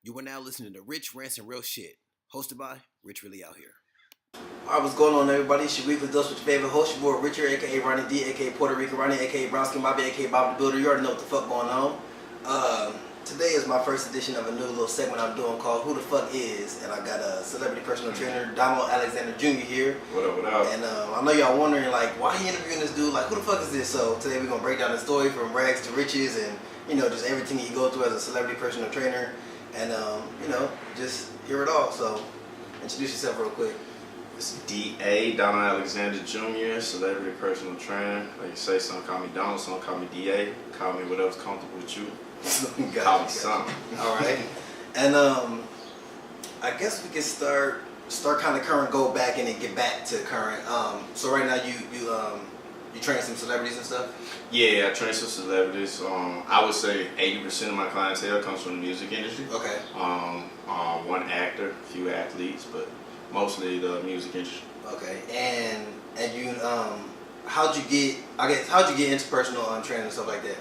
You are now listening to Rich Rants and Real Shit, hosted by Rich Really Out Here. Alright, what's going on, everybody? It's your weekly dose with your favorite host, your boy Richard, aka Ronnie D, aka Puerto Rican Ronnie, aka Brownskin Bobby, aka Bob the Builder. You already know what the fuck going on. Today is my first edition of a new little segment I'm doing called Who the Fuck Is, and I got a celebrity personal trainer, Donald Alexander Jr. here. What up, what up? And I know y'all wondering, like, why he interviewing this dude? Like, who the fuck is this? So today we're gonna break down the story from rags to riches, and just everything he go through as a celebrity personal trainer, and just hear it all. So introduce yourself real quick. It's D.A. Donald Alexander Jr., celebrity personal trainer. Like you say, some call me Donald, some call me D.A. Call me whatever's comfortable with you. Call me something. Alright. And I guess we can start kind of current, go back and then get back to current. So right now you train some celebrities and stuff? Yeah, I train some celebrities. I would say 80% of my clientele comes from the music industry. Okay. One actor, a few athletes, but mostly the music industry. Okay. And you how'd you get into personal training and stuff like that?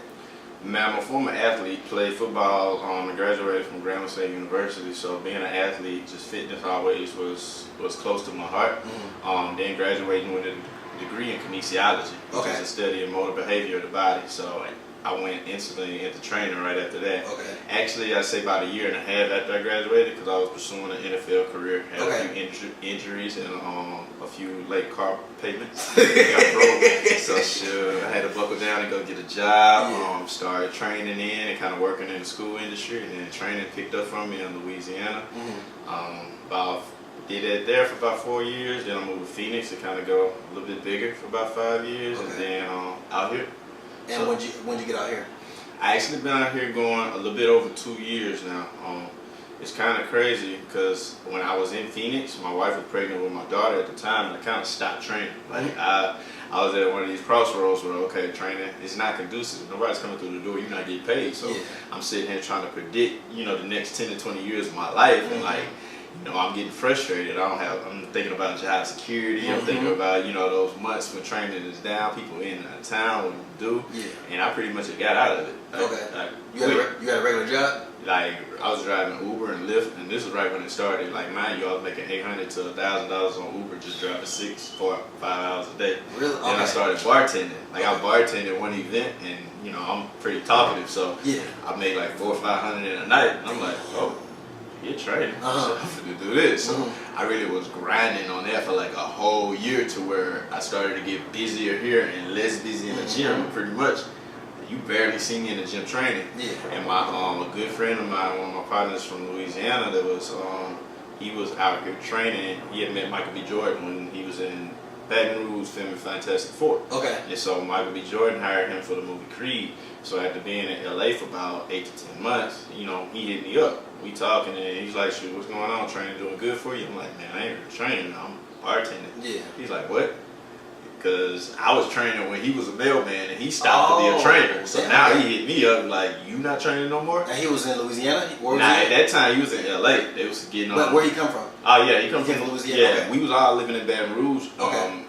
Man, I'm a former athlete, played football, and graduated from Grambling State University. So being an athlete, just fitness always was close to my heart. Mm-hmm. Then graduating with a degree in kinesiology, which is a study of motor behavior of the body. So I went instantly into training right after that. Okay. Actually, I'd say about a year and a half after I graduated, because I was pursuing an NFL career. Had a few injuries and a few late car payments. Got broke. So sure, I had to buckle down and go get a job. Yeah. Started training in and kind of working in the school industry, and then training picked up from me in Louisiana. Mm-hmm. Did that there for about 4 years. Then I moved to Phoenix to kind of go a little bit bigger for about 5 years, and then out here. And so, when'd you get out here? I actually been out here going a little bit over 2 years now. It's kind of crazy because when I was in Phoenix, my wife was pregnant with my daughter at the time, and I kind of stopped training. Like I was at one of these crossroads where, okay, training is not conducive. Nobody's coming through the door. You're not getting paid. So I'm sitting here trying to predict, the next 10 to 20 years of my life, and I'm getting frustrated. I'm thinking about job security. I'm thinking about, those months when training is down, people in and out of town, what you do. Yeah. And I pretty much got out of it. You had a regular job? Like, I was driving Uber and Lyft, and this was right when it started. Like, mind you, I was making $800 to $1,000 on Uber, just driving 4 5 hours a day. Really? Then I started bartending. Like, I bartended one event, and, I'm pretty talkative, so I made like $400 or $500 in a night. And I'm like, oh, you're training. So I'm finna do this. So I really was grinding on that for like a whole year, to where I started to get busier here and less busy in the gym. Pretty much, you barely see me in the gym training. Yeah. And my a good friend of mine, one of my partners from Louisiana, that was he was out here training. He had met Michael B. Jordan when he was in Baton Rouge filming Fantastic Four. Okay. And so Michael B. Jordan hired him for the movie Creed. So after being in LA for about 8 to 10 months, he hit me up. We talking, and he's like, "Shoot, what's going on? Training doing good for you?" I'm like, "Man, I ain't really training. I'm bartending." Yeah. He's like, "What?" Because I was training when he was a mailman, and he stopped to be a trainer. So now he hit me up like, "You not training no more?" And he was in Louisiana? At that time he was in LA. They was getting on. But where he come from? Oh yeah, he comes from Louisiana. Yeah, okay. We was all living in Baton Rouge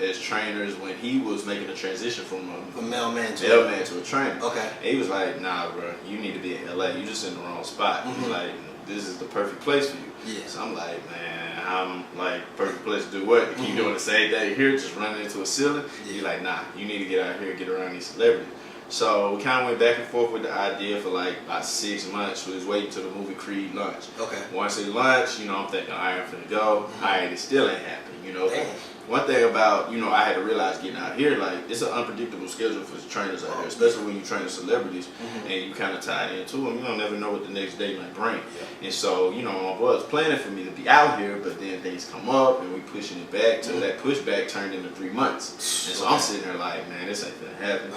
as trainers when he was making the transition from mailman to a trainer. Okay. And he was like, "Nah, bro, you need to be in LA. You just in the wrong spot." He's like, "This is the perfect place for you." Yeah. So I'm like, man, I'm like, perfect place to do what? To keep doing the same thing here, just running into a ceiling? Yeah. He's like, nah, you need to get out here, get around these celebrities. So we kind of went back and forth with the idea for like about 6 months. We was waiting till the movie Creed launched. Okay. Once it launched, I'm thinking, all right, I'm finna go. All right, it still ain't happening, Damn. One thing about, I had to realize getting out here, like, it's an unpredictable schedule for trainers out here, especially when you train celebrities and you kind of tied into them. You don't never know what the next day might bring. And so, my boy was planning for me to be out here, but then things come up and we pushing it back till that pushback turned into 3 months. And so I'm sitting there like, man, this ain't gonna happen.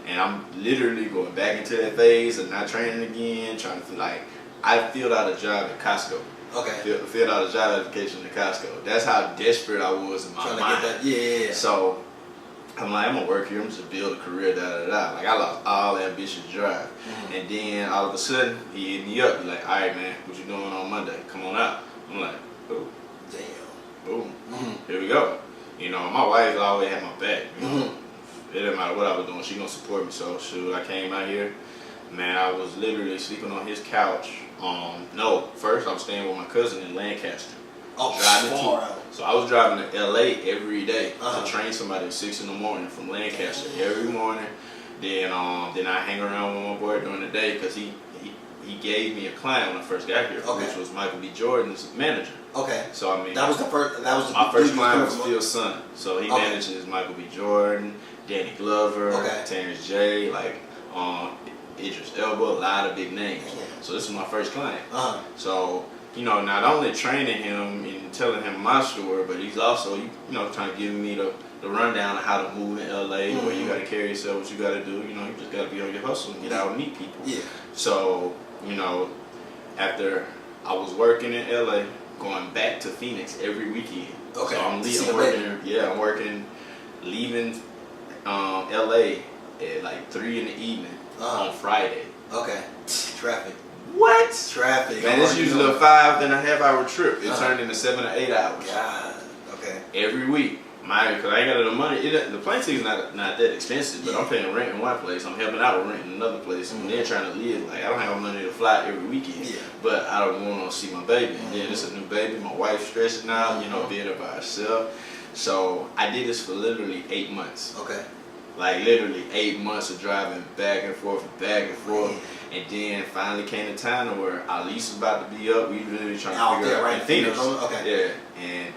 And I'm literally going back into that phase of not training again, trying to feel like, I filled out a job at Costco. Okay. Filled out a job application at Costco. That's how desperate I was in my mind. Trying to get that. Yeah. So I'm like, I'm gonna work here. I'm just build a career. Like, I lost all ambitious drive. And then all of a sudden he hit me up. He's like, all right, man, what you doing on Monday? Come on out. I'm like, oh, damn. Boom. Here we go. My wife always had my back. It didn't matter what I was doing. She gonna support me. So shoot, I came out here. Man, I was literally sleeping on his couch. No, first I'm staying with my cousin in Lancaster. Oh, Driving so I was driving to LA every day Uh-huh. to train somebody at 6 in the morning from Lancaster every morning. Then I hang around with my boy during the day because he gave me a client when I first got here, Okay. which was Michael B. Jordan's manager. Okay. So I mean, That was the first. That was the my first dude you client was was coming Phil's son. So he Okay. manages Michael B. Jordan, Danny Glover, Okay. Terrence J, like Idris Elba, a lot of big names. Yeah. So this was my first client. Uh-huh. So, not only training him and telling him my story, but he's also, trying to give me the rundown of how to move in LA, where you got to carry yourself, what you got to do. You just got to be on your hustle and get out and meet people. Yeah. So, after I was working in LA, going back to Phoenix every weekend. Okay. So I'm working, leaving LA at like 3 in the evening on Friday. Okay. Traffic. What? Traffic. Man, it's usually a 5.5 hour trip. It turned into 7 or 8 hours. God. Okay. Every week. Because I ain't got enough money. The plane ticket's not that expensive, but I'm paying rent in one place. I'm helping out with rent in another place. And then trying to live. Like, I don't have money to fly every weekend. Yeah. But I don't want to see my baby. And then it's a new baby. My wife's stressing out, being there by herself. So I did this for literally 8 months. Okay. Like literally 8 months of driving back and forth. And then finally came the time to where our lease was about to be up. We really trying to figure out in Phoenix. Okay. Yeah. And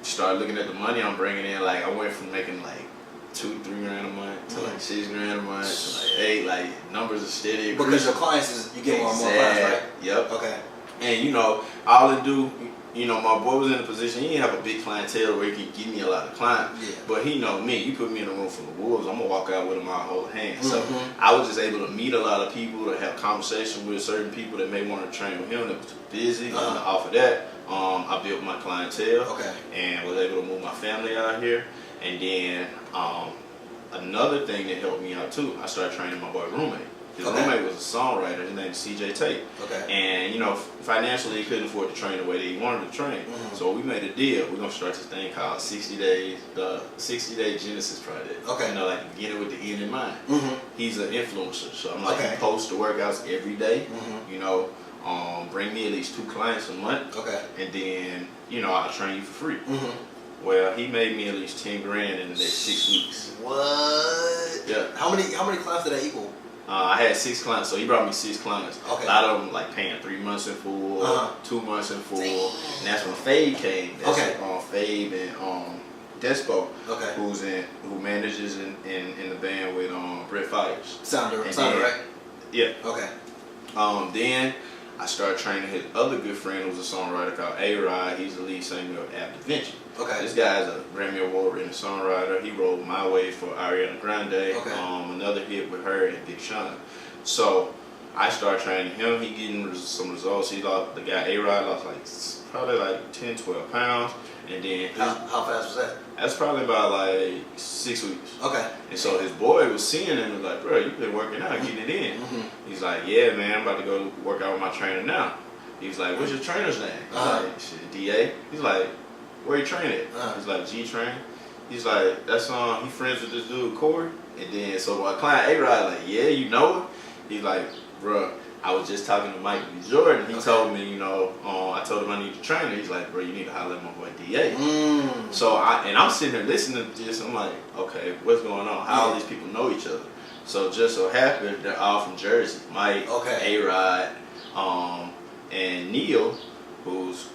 started looking at the money I'm bringing in. Like, I went from making like 2-3 grand a month to like 6 grand a month to like 8. Like, numbers are steady. Because your clients you get more and more clients, right? Yep. Okay. And all it do, my boy was in a position, he didn't have a big clientele where he could give me a lot of clients. Yeah. But he know me, you put me in a room full of wolves, I'm gonna walk out with him out hold hand. So I was just able to meet a lot of people, to have conversation with certain people that may want to train with him that was too busy. And off of that, I built my clientele. Okay. And was able to move my family out here. And then another thing that helped me out too, I started training my boy roommate. His roommate was a songwriter. His name is CJ Tate. Okay. And financially he couldn't afford to train the way that he wanted to train. So we made a deal. We're gonna start this thing called 60 Days, the 60-Day Genesis Project. Okay. Like beginning with the end in mind. He's an influencer, so I'm like, Okay. he posts the workouts every day. Bring me at least 2 clients a month. Okay. And then I'll train you for free. Well, he made me at least 10 grand in the next 6 weeks. What? Yeah. How many clients did that equal? I had 6 clients, so he brought me 6 clients. Okay. A lot of them like paying 3 months in full, 2 months in full, and that's when Fade came. That's Fade and Despo, who manages in the band with Brett Fires. Sounder, right? Yeah. Okay. Then I started training his other good friend, who's a songwriter called A-Rod. He's the lead singer of Ab Da Vinci. Okay. This guy's a Grammy Award winning songwriter. He wrote My Way for Ariana Grande. Another hit with her and Big Sean. So I started training him. He getting some results. He lost, the guy A-Rod lost probably 10, 12 pounds. And then how fast was that? That's probably about 6 weeks. Okay. And so his boy was seeing him and was like, bro, you've been working out, getting it in. He's like, yeah, man, I'm about to go work out with my trainer now. He's like, what's your trainer's name? He's like, shit, DA. He's like, where you train at? He's like, G-Train. He's like, that's he friends with this dude, Corey. And then, so my client A-Rod, like, yeah, you know him? He's like, bro, I was just talking to Mike B. Jordan. He told me, I told him I need a trainer. He's like, bro, you need to holler at my boy DA. So I'm sitting there listening to this. I'm like, okay, what's going on? How all these people know each other? So just so happened they're all from Jersey. Mike, A-Rod, and Neil, who's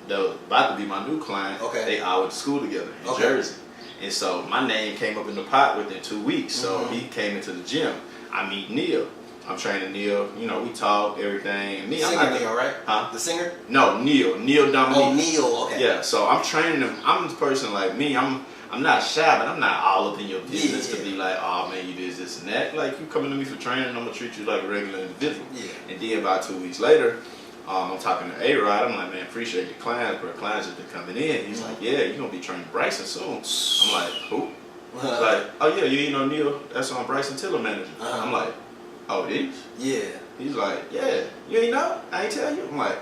about to be my new client. They all went to school together in Jersey. And so my name came up in the pot within 2 weeks. So he came into the gym. I meet Neil. I'm training Neil. We talk, everything. Me, I'm not Neil, right? Huh? The singer? No, Neil Dominique. Oh, Neil. Okay. Yeah. So I'm training him. I'm the person like me. I'm not shy, but I'm not all up in your business to be like, oh man, you did this and that. Like, you coming to me for training, I'm gonna treat you like a regular individual. Yeah. And then about 2 weeks later, I'm talking to A-Rod. I'm like, man, appreciate your clients, but clients have been coming in. He's like, yeah, you're gonna be training Bryson soon. I'm like, who? He's like, oh yeah, you ain't Neil. That's Bryson Tiller manager. I'm like, oh, it is? Yeah. He's like, yeah. You ain't know? I ain't tell you? I'm like,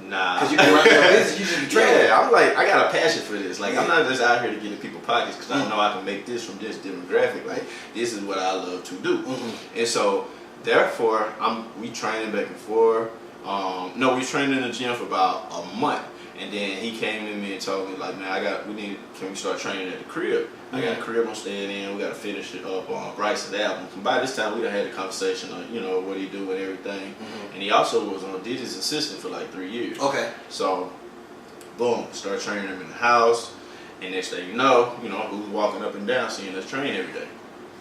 nah. Because you be running your business, you should be training. Yeah, I'm like, I got a passion for this. Like, I'm not just out here to get in people's pockets because I know I can make this from this demographic. Like, this is what I love to do. And so therefore, we training back and forth. No, we trained in the gym for about a month, and then he came to me and told me like, man, can we start training at the crib? I got a crib I'm staying in. We got to finish it up on Bryce's album. By this time, we done had a conversation on what he do and everything, and he also was on Diddy's assistant for like 3 years. Okay. So, boom, start training him in the house, and next thing you know, who's walking up and down seeing us train every day?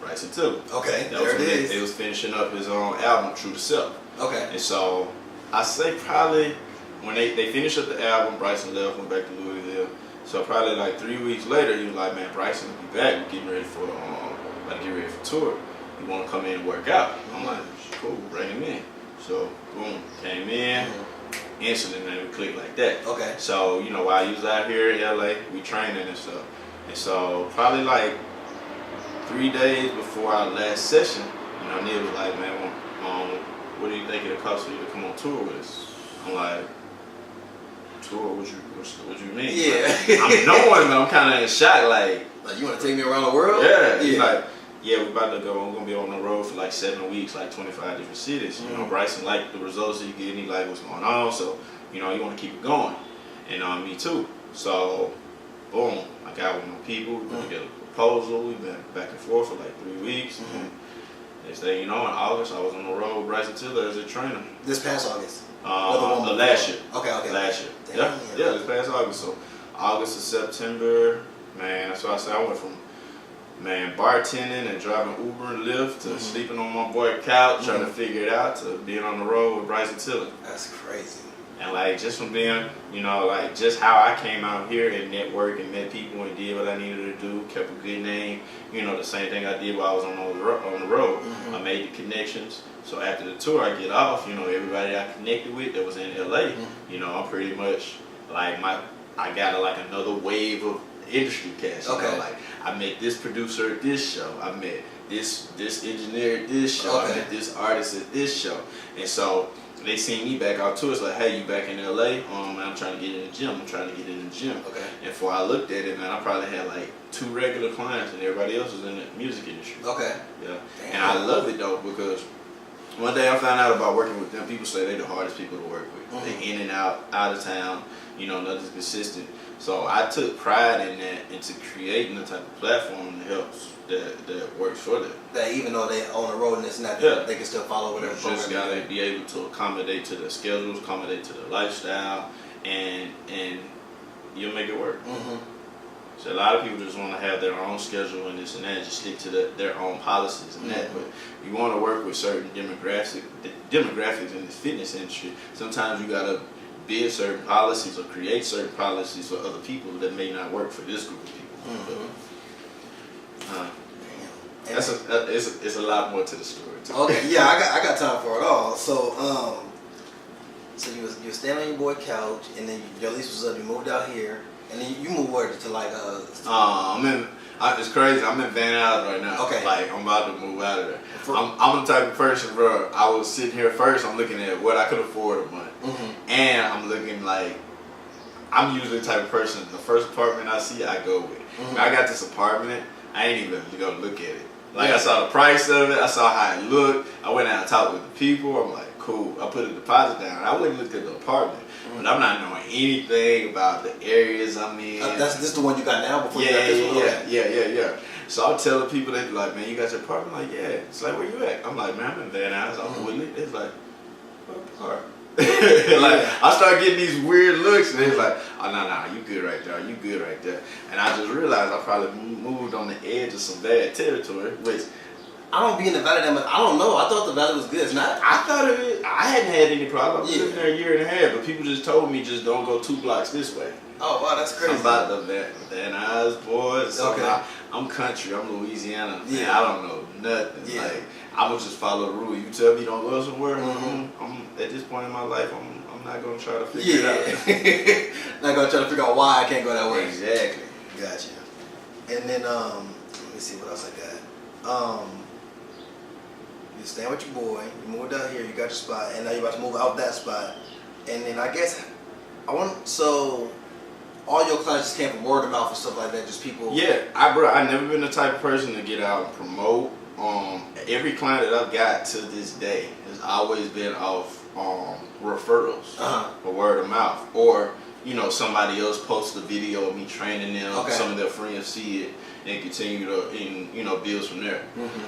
Bryce and Tiller. Okay, There it is. They was finishing up his own album, True to Self. Okay. And so I say probably when they finished up the album, Bryson left, went back to Louisville. So probably like 3 weeks later, he was like, man, Bryson will be back. We're getting ready for tour. You want to come in and work out? I'm like, cool, bring him in. So boom, came in. Instantly, man, we clicked like that. Okay. So while he was out here in LA, we training and stuff. And so probably like 3 days before our last session, Neil was like, man, what do you think it'll cost for you to come on tour with us? I'm like, tour? What you mean? Yeah. I'm knowing, but I'm kind of in shock. Like you want to take me around the world? Yeah. He's like, yeah, we're about to go. We're gonna be on the road for like 7 weeks, like 25 different cities. Bryson liked the results that you get, and he liked what's going on. So, you want to keep it going, and me too. So, boom, I got with my people. We're gonna get a proposal. We've been back and forth for like 3 weeks. Next thing you know, in August, I was on the road with Bryson Tiller as a trainer. This past August? Last year. Okay. Last year. Damn. Yeah, this past August. So, August to September, man, that's why I said I went from, bartending and driving Uber and Lyft to sleeping on my boy's couch, trying to figure it out, to being on the road with Bryson Tiller. That's crazy. And like just from being, like just how I came out here and networked and met people and did what I needed to do, kept a good name. The same thing I did while I was on the road. I made the connections. So after the tour, I get off. Everybody I connected with that was in LA. I'm pretty much like I got like another wave of industry cast. Okay. Like I met this producer at this show. I met this engineer at this show. Okay. I met this artist at this show. And so they seen me back out tour. It's like, hey, you back in LA? I'm trying to get in the gym. Okay. And before I looked at it, man, I probably had like 2 regular clients, and everybody else was in the music industry. Okay. Yeah. Damn. And I love it though, because one day I found out about working with them. People say they're the hardest people to work with. They in and out of town. Nothing's consistent. So I took pride in that, into creating the type of platform that helps, that works for them. That even though they're on the road and it's not, they can still follow whatever program. You just gotta be able to accommodate to their schedules, accommodate to their lifestyle, and you'll make it work. So a lot of people just want to have their own schedule and this and that, just stick to their own policies and that. But you want to work with certain demographics in the fitness industry. Sometimes you gotta build certain policies or create certain policies for other people that may not work for this group of people. It's a lot more to the story too. Okay, yeah, I got time for it all. So so you were staying on your boy couch, and then your lease was up. You moved out here, and then you moved where to like it's crazy. I'm in Van Nuys right now. Okay. Like I'm about to move out of there. I'm the type of person, bro. I was sitting here first. I'm looking at what I could afford a month, and I'm looking like I'm usually the type of person. The first apartment I see, I go with. When I got this apartment, I ain't even go look at it. Like I saw the price of it. I saw how it looked. I went out and talked with the people. I'm like, cool. I put a deposit down. I wouldn't look at the apartment, but I'm not knowing anything about the areas I'm in. This the one you got now before you got this one? Yeah. So I'm telling people, they be like, man, you got your apartment? I'm like, yeah. It's like, where you at? I'm like, man, I'm in Van Nuys. I'm Woodley. It's like, what part? I start getting these weird looks, and it's like, oh no, you good right there, you good right there. And I just realized I probably moved on the edge of some bad territory, which I don't be in the valley that much. I don't know. I thought the valley was good. It's not. I thought of it. I hadn't had any problem. I was living there a year and a half, but people just told me just don't go 2 blocks this way. Oh wow, that's crazy. I'm about the Van Nuys boys. So okay. I'm country. I'm Louisiana. Man. Yeah. I don't know nothing. Yeah. Like I would just follow the rule. You tell me don't go somewhere. I'm at this point in my life. I'm not gonna try to figure it out. Not gonna try to figure out why I can't go that way. Exactly. Gotcha. And then let me see what else I got. You staying with your boy. You moved out here. You got your spot, and now you're about to move out that spot. And then I guess so. All your clients just came from word of mouth and stuff like that. Just people. Yeah, I never been the type of person to get out and promote every client that I've got to this day has always been off referrals or word of mouth, or somebody else posts a video of me training them. Some of their friends see it and continue to build from there.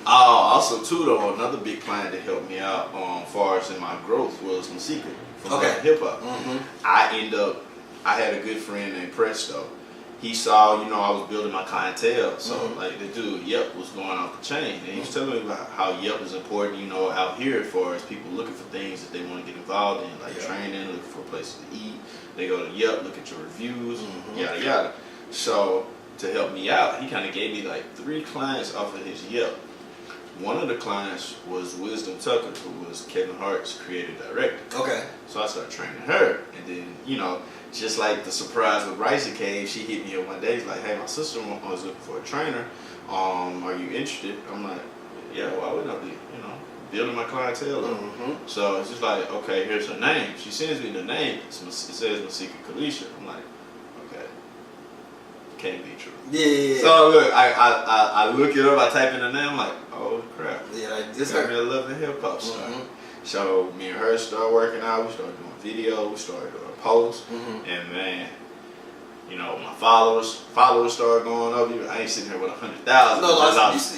Also too though, another big client that helped me out as far as in my growth was my secret from hip hop. I had a good friend named Presto. He saw, I was building my clientele. So, like, the dude, Yep, was going off the chain. And he was telling me about how Yep is important, out here as far as people looking for things that they want to get involved in, like training, looking for places to eat. They go to Yep, look at your reviews, yada, yada. So, to help me out, he kind of gave me, like, 3 clients off of his Yep. One of the clients was Wisdom Tucker, who was Kevin Hart's creative director. So I started training her, and then, just like the surprise with Ricey came, she hit me up one day. She's like, "Hey, my sister was looking for a trainer. Are you interested?" I'm like, "Yeah, why wouldn't I be? Building my clientele up." So it's just like, okay, here's her name. She sends me the name. It says Masika Kalisha. I'm like, okay, can't be true. Yeah. So look, I look it up. I type in the name. I'm like, oh crap. Yeah, like this. Got me a love and hip hop star. So me and her started working out. We started doing videos. We started doing posts. And man, my followers started going up. I ain't sitting here with 100,000. No,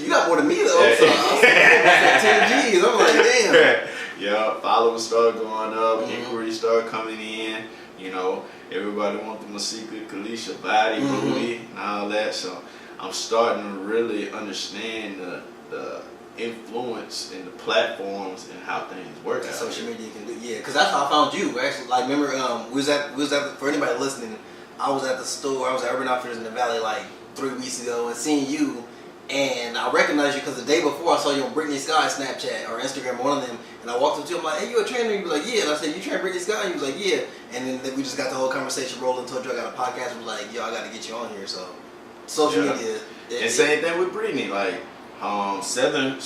you got more than me though. So I was at 10 G's. I'm like, damn. Yeah, followers started going up. Inquiries started coming in. Everybody want the Masika Kalisha body, booty, and all that. So I'm starting to really understand the influence and the platforms and how things work. Social media can do, because that's how I found you. Actually, like, remember, we was at for anybody listening, I was at the store. I was at Urban Outfitters in the Valley like 3 weeks ago, and seeing you, and I recognized you because the day before I saw you on Brittany Sky's Snapchat or Instagram, one of them, and I walked up to you. I'm like, "Hey, you a trainer?" He was like, "Yeah." And I said, "You train Brittany Sky?" He was like, "Yeah." And then we just got the whole conversation rolling. Told you I got a podcast. I was like, "Yo, I got to get you on here." So social media. And same thing with Brittany, like. Seven,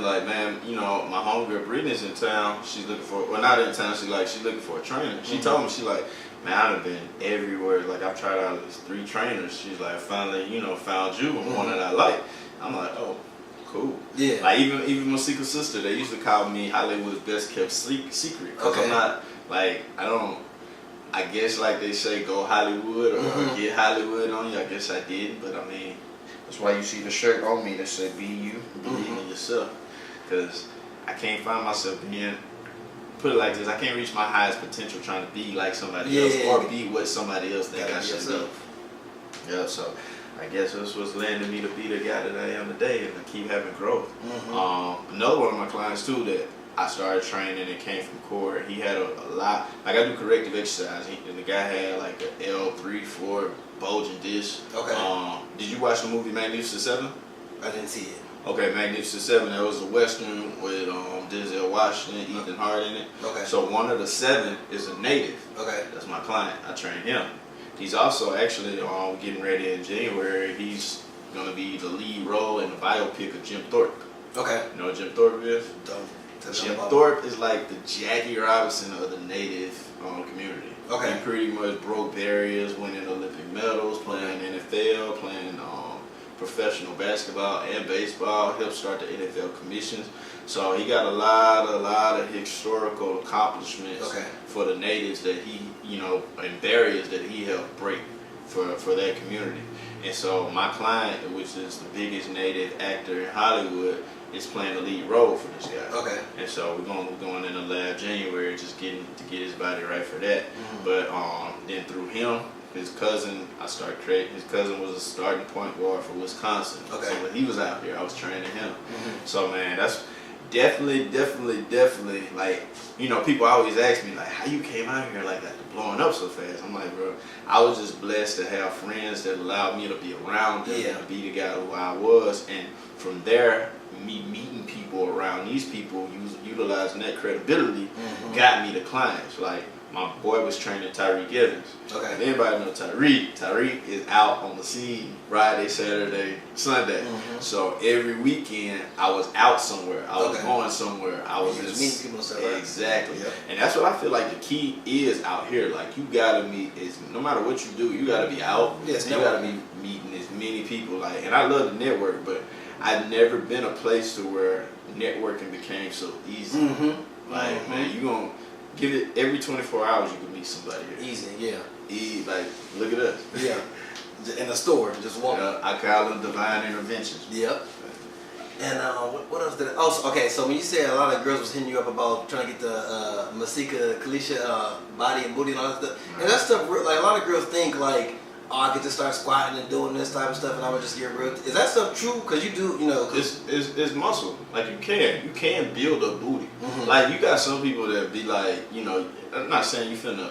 like, man, my homegirl Brittany's in town. She's looking for, well, not in town. She's looking for a trainer. She told me, she like, man, I've been everywhere. Like, I've tried out at least 3 trainers. She's like, finally, found you and one that I like. I'm like, oh, cool. Yeah. Like even my secret sister, they used to call me Hollywood's best kept secret. Cause I'm not like I guess like they say go Hollywood or get Hollywood on you. I guess I did, but I mean. That's why you see the shirt on me that said "Be you, believe in yourself." Because I can't find myself being, put it like this, I can't reach my highest potential trying to be like somebody else or be what somebody else think I should be. Yeah, so I guess this was landing me to be the guy that I am today and to keep having growth. Another one of my clients too that I started training and came from Core, he had a lot, like I do corrective exercise, and the guy had like an L3-4 bulging disc. Did you watch the movie Magnificent Seven? I didn't see it. Okay, Magnificent Seven, that was a Western with Denzel Washington, Ethan Hart in it. So one of the 7 is a native. That's my client. I train him. He's also actually getting ready in January. He's going to be the lead role in the biopic of Jim Thorpe. You know what Jim Thorpe is? Jim Thorpe is like the Jackie Robinson of the native community. He pretty much broke barriers, winning Olympic medals, playing NFL, playing professional basketball and baseball, helped start the NFL commissions. So he got a lot of historical accomplishments for the natives that he, and barriers that he helped break for that community. And so my client, which is the biggest native actor in Hollywood, is playing the lead role for this guy. And so we're going in the lab January, just to get his body right for that. But then through him, his cousin, his cousin was a starting point guard for Wisconsin. So when he was out here, I was training him. So man, that's definitely like, people always ask me like, how you came out here like that, blowing up so fast. I'm like, bro, I was just blessed to have friends that allowed me to be around them and to be the guy who I was. And from there, me meeting people around these people, utilizing that credibility, got me the clients. Like, my boy was training Tyreek Evans. If anybody know Tyreek is out on the scene Friday, Saturday, Sunday. So every weekend I was out somewhere. I was going somewhere. I was just meeting people. Exactly. And that's what I feel like the key is out here. Like, you gotta meet, no matter what you do, you gotta be out. You gotta be meeting as many people. Like, and I love the network, but I've never been a place to where networking became so easy. Like, man, you gonna give it every 24 hours you can meet somebody here. Easy, yeah. Like, look at us. Yeah. In a store, just walk. I call them divine interventions. Yep. And what else did I, oh, okay, so when you said a lot of girls was hitting you up about trying to get the Masika Kalisha body and booty and all that stuff, and that stuff, like a lot of girls think like, oh, I could just start squatting and doing this type of stuff and I would just get real. Is that stuff true? Because you do, you know. It's muscle. Like, you can build a booty. Like, you got some people that be like, you know, I'm not saying you finna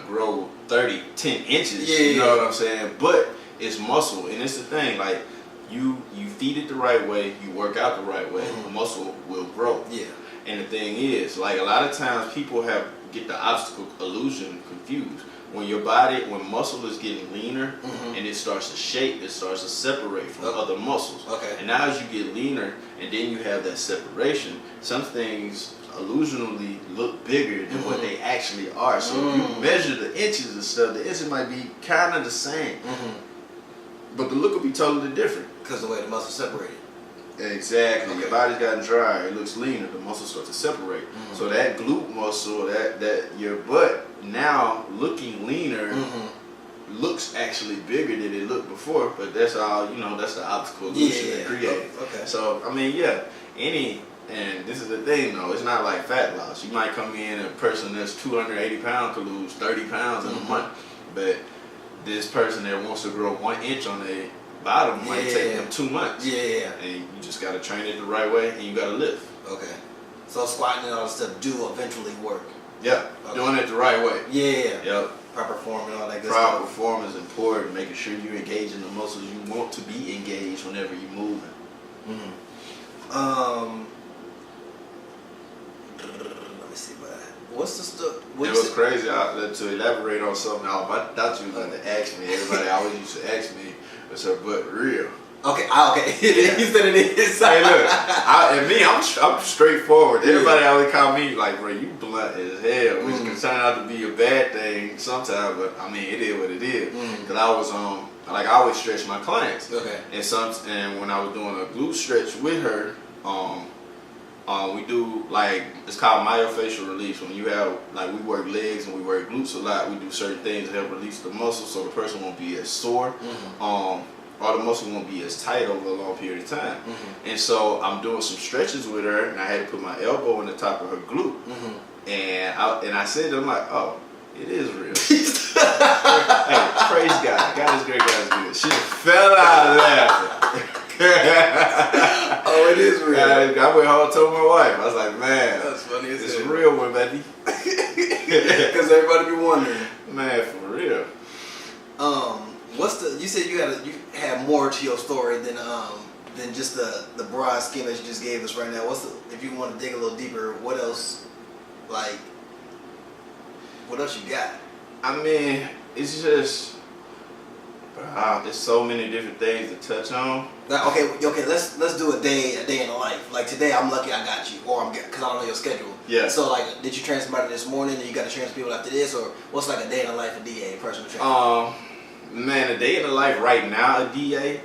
grow 10 inches, you know what I'm saying? But it's muscle, and it's the thing, like, you feed it the right way, you work out the right way, the muscle will grow. Yeah. And the thing is, like, a lot of times people get the obstacle illusion confused. When muscle is getting leaner and it starts to shape, it starts to separate from other muscles. Okay. And now as you get leaner and then you have that separation, some things illusionally look bigger than what they actually are. So if you measure the inches and stuff, the inches might be kind of the same. But the look will be totally different. Because the way the muscles separated. Exactly. Okay. Your body's gotten drier, it looks leaner, the muscles start to separate. So that glute muscle, that your butt now looking leaner looks actually bigger than it looked before, but that's all, you know, that's the optical illusion they create. Okay. So I mean, and this is the thing though, it's not like fat loss. You might come in, a person that's 280 pounds could lose 30 pounds in a month, but this person that wants to grow 1 inch on their bottom might take them 2 months. Yeah. And you just gotta train it the right way, and you gotta lift. Okay. So squatting and all that stuff do eventually work. Yeah. Okay. Doing it the right way. Yeah. Yep. Proper form and all that good stuff. Proper form is important. Making sure you engage in the muscles you want to be engaged whenever you're moving. Let me see, what's the stuff? It was crazy. To elaborate on something, I thought you was going to ask me. Everybody always used to ask me, "Is her butt real?" Okay, you said it is. Hey, look, I'm straightforward. Everybody always call me like, "Bro, you blunt as hell," which can turn out to be a bad thing sometimes. But I mean, it is what it is. Because I was like, I always stretch my clients. Okay. And when I was doing a glute stretch with her, we do, like, it's called myofascial release. When you have, like, we work legs and we work glutes a lot, we do certain things to help release the muscle so the person won't be as sore. Or the muscle won't be as tight over a long period of time. And so I'm doing some stretches with her, and I had to put my elbow on the top of her glute. And I said to her, I'm like, oh, it is real. Hey, praise God. God is great, God is good. She fell out of laughing. Oh, it is real. I went home and told my wife. I was like, man, that's funny as it's a real one, baby. Because everybody be wondering. Man, for real. You said you had more to your story than just the broad scheme that you just gave us right now. If you want to dig a little deeper, what else you got? I mean, it's just there's so many different things to touch on. Okay, let's do a day in the life. Like today, I'm lucky I got you, or because I don't know your schedule. Yeah. So like, did you train somebody this morning, and you got to train some people after this, or what's like a day in the life of DA, personal trainer? Man, a day in the life right now of DA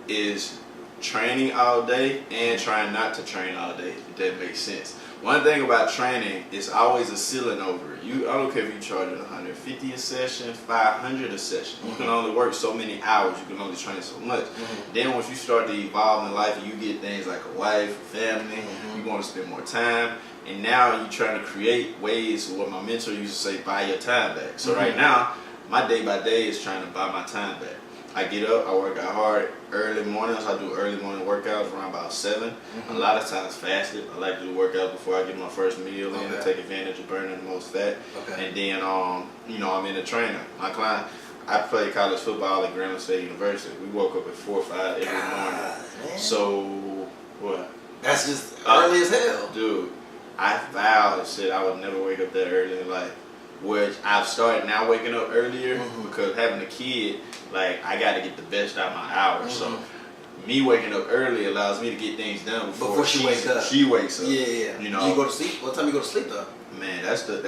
is training all day and trying not to train all day, if that makes sense. One thing about training is always a ceiling over it. I don't care if you charge 150 a session, 500 a session. You can only work so many hours. You can only train so much. Then once you start to evolve in life and you get things like a wife, a family, you want to spend more time. And now you're trying to create ways, what my mentor used to say, buy your time back. So right now, my day by day is trying to buy my time back. I get up, I work out hard early mornings. I do early morning workouts around about 7. A lot of times fasted. I like to do workouts before I get my first meal in to take advantage of burning the most fat. And then, I'm in the trainer. My client, I play college football at Grambling State University. We woke up at 4 or 5 every morning. Man. So, what? That's just early as hell. Dude, I vowed and said I would never wake up that early in life. Which I've started now waking up earlier because having a kid, like, I got to get the best out of my hours. So me waking up early allows me to get things done before she wakes up. She wakes up. Yeah. You know, you go to sleep? What time you go to sleep though? Man, that's the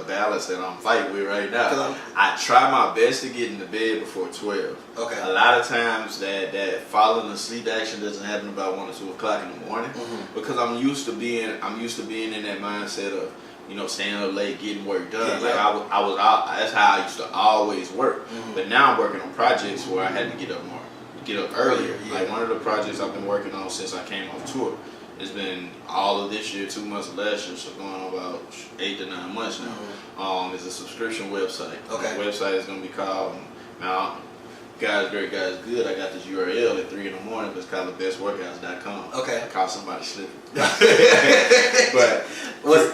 balance that I'm fighting with right now. I try my best to get into bed before 12. Okay. A lot of times that falling asleep action doesn't happen about 1 or 2 o'clock in the morning because I'm used to being in that mindset of, you know, staying up late, getting work done. Yeah. Like I was out. That's how I used to always work. But now I'm working on projects where I had to get up earlier. Yeah. Like one of the projects I've been working on since I came off tour. It's been all of this year, 2 months of last year, so going on about 8 to 9 months now. It's a subscription website. Okay. The website is going to be called, now, Guys Great Guys Good. I got this URL at 3 in the morning, but it's called thebestworkouts.com. Okay. I caught somebody slipping. But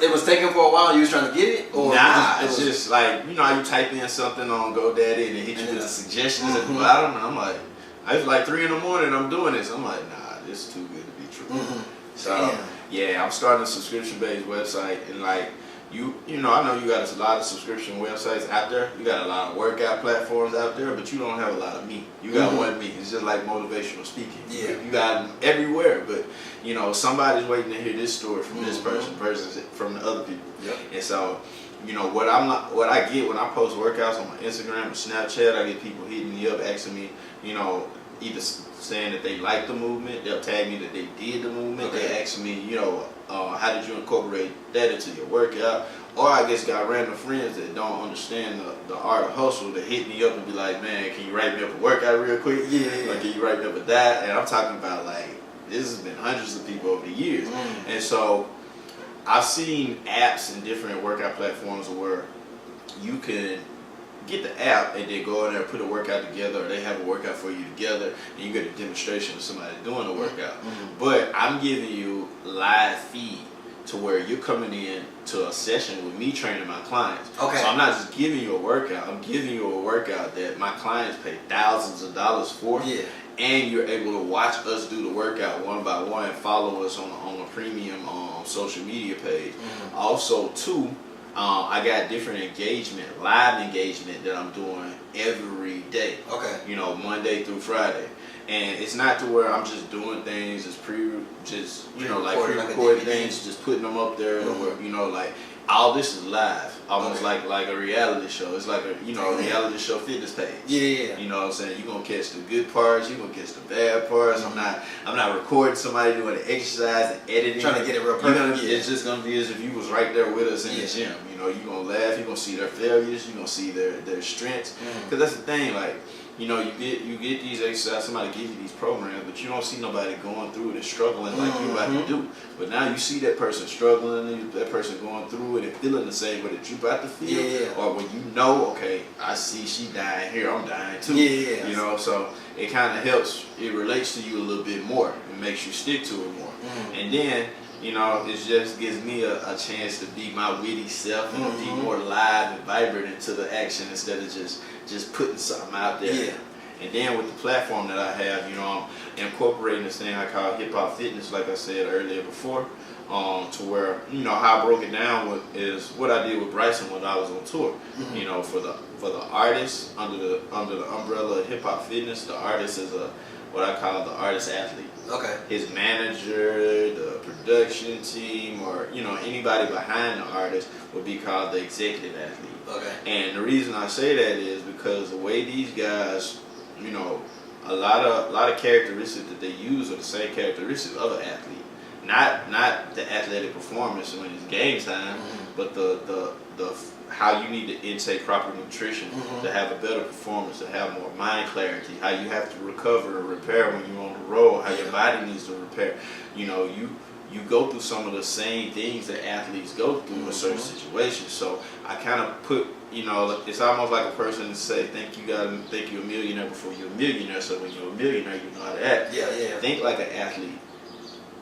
it was taken for a while. You was trying to get it, or it's just like, you know how you type in something on GoDaddy and it hit you with the suggestions at the bottom, and I'm like, I was like 3 in the morning. I'm doing this. I'm like, nah, this is too good to be true. So yeah, I'm starting a subscription-based website, and like you know, I know you got a lot of subscription websites out there. You got a lot of workout platforms out there, but you don't have a lot of me. You got one me. It's just like motivational speaking. Yeah, you got them everywhere, but you know, somebody's waiting to hear this story from this person versus from the other people. Yep. And so, you know, what I get when I post workouts on my Instagram or Snapchat, I get people hitting me up asking me, you know, either saying that they like the movement, they'll tag me that they did the movement, they ask me, you know, how did you incorporate that into your workout? Or I guess got random friends that don't understand the art of hustle that hit me up and be like, man, can you write me up a workout real quick? Yeah. Like, can you write me up a diet? And I'm talking about, like, this has been hundreds of people over the years. And so I've seen apps and different workout platforms where you can get the app and then go in there and put a workout together, or they have a workout for you together, and you get a demonstration of somebody doing the workout. But I'm giving you live feed to where you're coming in to a session with me training my clients. Okay. So I'm not just giving you a workout, I'm giving you a workout that my clients pay thousands of dollars for. Yeah. And you're able to watch us do the workout one by one and follow us on a premium social media page. Also, too, I got different live engagement that I'm doing every day. Okay. You know, Monday through Friday. And it's not to where I'm just doing things pre-recorded things, just putting them up there, or you know, like all this is live, almost like a reality show. It's like a reality show fitness page. Yeah. You know what I'm saying? You're gonna catch the good parts, you're gonna catch the bad parts. I'm not recording somebody doing the exercise and editing. Trying to get it real perfect. It's just gonna be as if you was right there with us in the gym. You know, you're gonna laugh, you're gonna see their failures, you're gonna see their strengths. Because that's the thing, like, you know, you get these exercises, somebody gives you these programs, but you don't see nobody going through it and struggling like you about to do. But now you see that person struggling, that person going through it and feeling the same way that you about to feel. Yeah. Or when you know, okay, I see she dying here, I'm dying too. Yeah. You know, so it kind of helps, it relates to you a little bit more. It makes you stick to it more. And then, you know, it just gives me a chance to be my witty self and be more live and vibrant into the action instead of just putting something out there. Yeah. And then with the platform that I have, you know, I'm incorporating this thing I call hip hop fitness, like I said earlier before, to where, you know, how I broke it down is what I did with Bryson when I was on tour. You know, for the artist under the umbrella of hip hop fitness, the artist is what I call the artist athlete. Okay. His manager, the production team, or, you know, anybody behind the artist would be called the executive athlete. Okay. And the reason I say that is because the way these guys, you know, a lot of characteristics that they use are the same characteristics of an athlete. Not the athletic performance when it's game time, but the how you need to intake proper nutrition to have a better performance, to have more mind clarity, how you have to recover and repair when you're on the road, how your body needs to repair. You know, you go through some of the same things that athletes go through in certain situations. So I kind of put, you know, it's almost like a person to say, think you're a millionaire before you're a millionaire. So when you're a millionaire, you know how to act. Yeah. Think like an athlete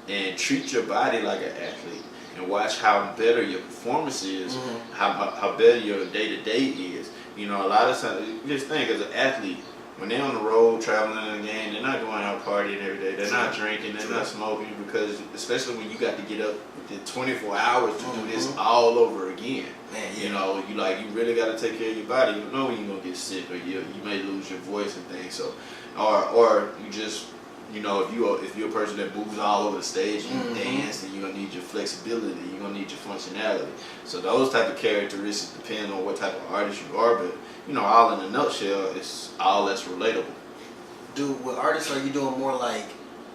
and treat your body like an athlete. And watch how better your performance is, how better your day-to-day is. You know, a lot of times, just think, as an athlete, when they're on the road, traveling in the game, they're not going out partying every day. They're not drinking, they're not smoking, because especially when you got to get up within 24 hours to do this all over again. Man, you know, you really got to take care of your body. You know when you're going to get sick, or you may lose your voice and things. So, or you just You know, if you're a person that moves all over the stage, and you dance, then you're gonna need your flexibility. You're gonna need your functionality. So those type of characteristics depend on what type of artist you are. But you know, all in a nutshell, it's all that's relatable. Dude, with artists, are you doing more like?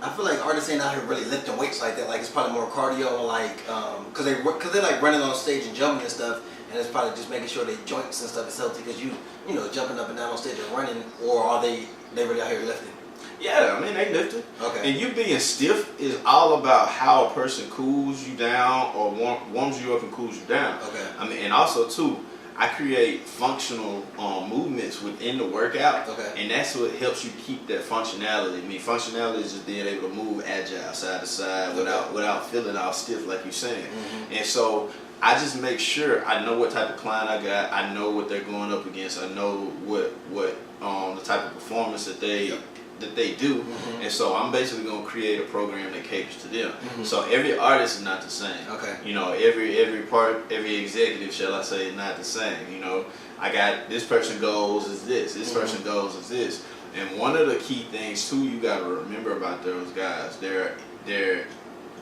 I feel like artists ain't out here really lifting weights like that. Like it's probably more cardio, like cause they're like running on stage and jumping and stuff, and it's probably just making sure their joints and stuff is healthy. Cause you know jumping up and down on stage and running, or are they really out here lifting? Yeah, I mean they lifted. Okay. And you being stiff is all about how a person cools you down or warms you up and cools you down. Okay. I mean, and also too, I create functional movements within the workout, and that's what helps you keep that functionality. I mean, functionality is just being able to move agile side to side without feeling all stiff, like you're saying. And so I just make sure I know what type of client I got. I know what they're going up against. I know what the type of performance that they do, and so I'm basically gonna create a program that caters to them. So every artist is not the same. Okay. You know, every executive, shall I say, is not the same. You know, I got this person goals is this person goals is this, and one of the key things too you got to remember about those guys,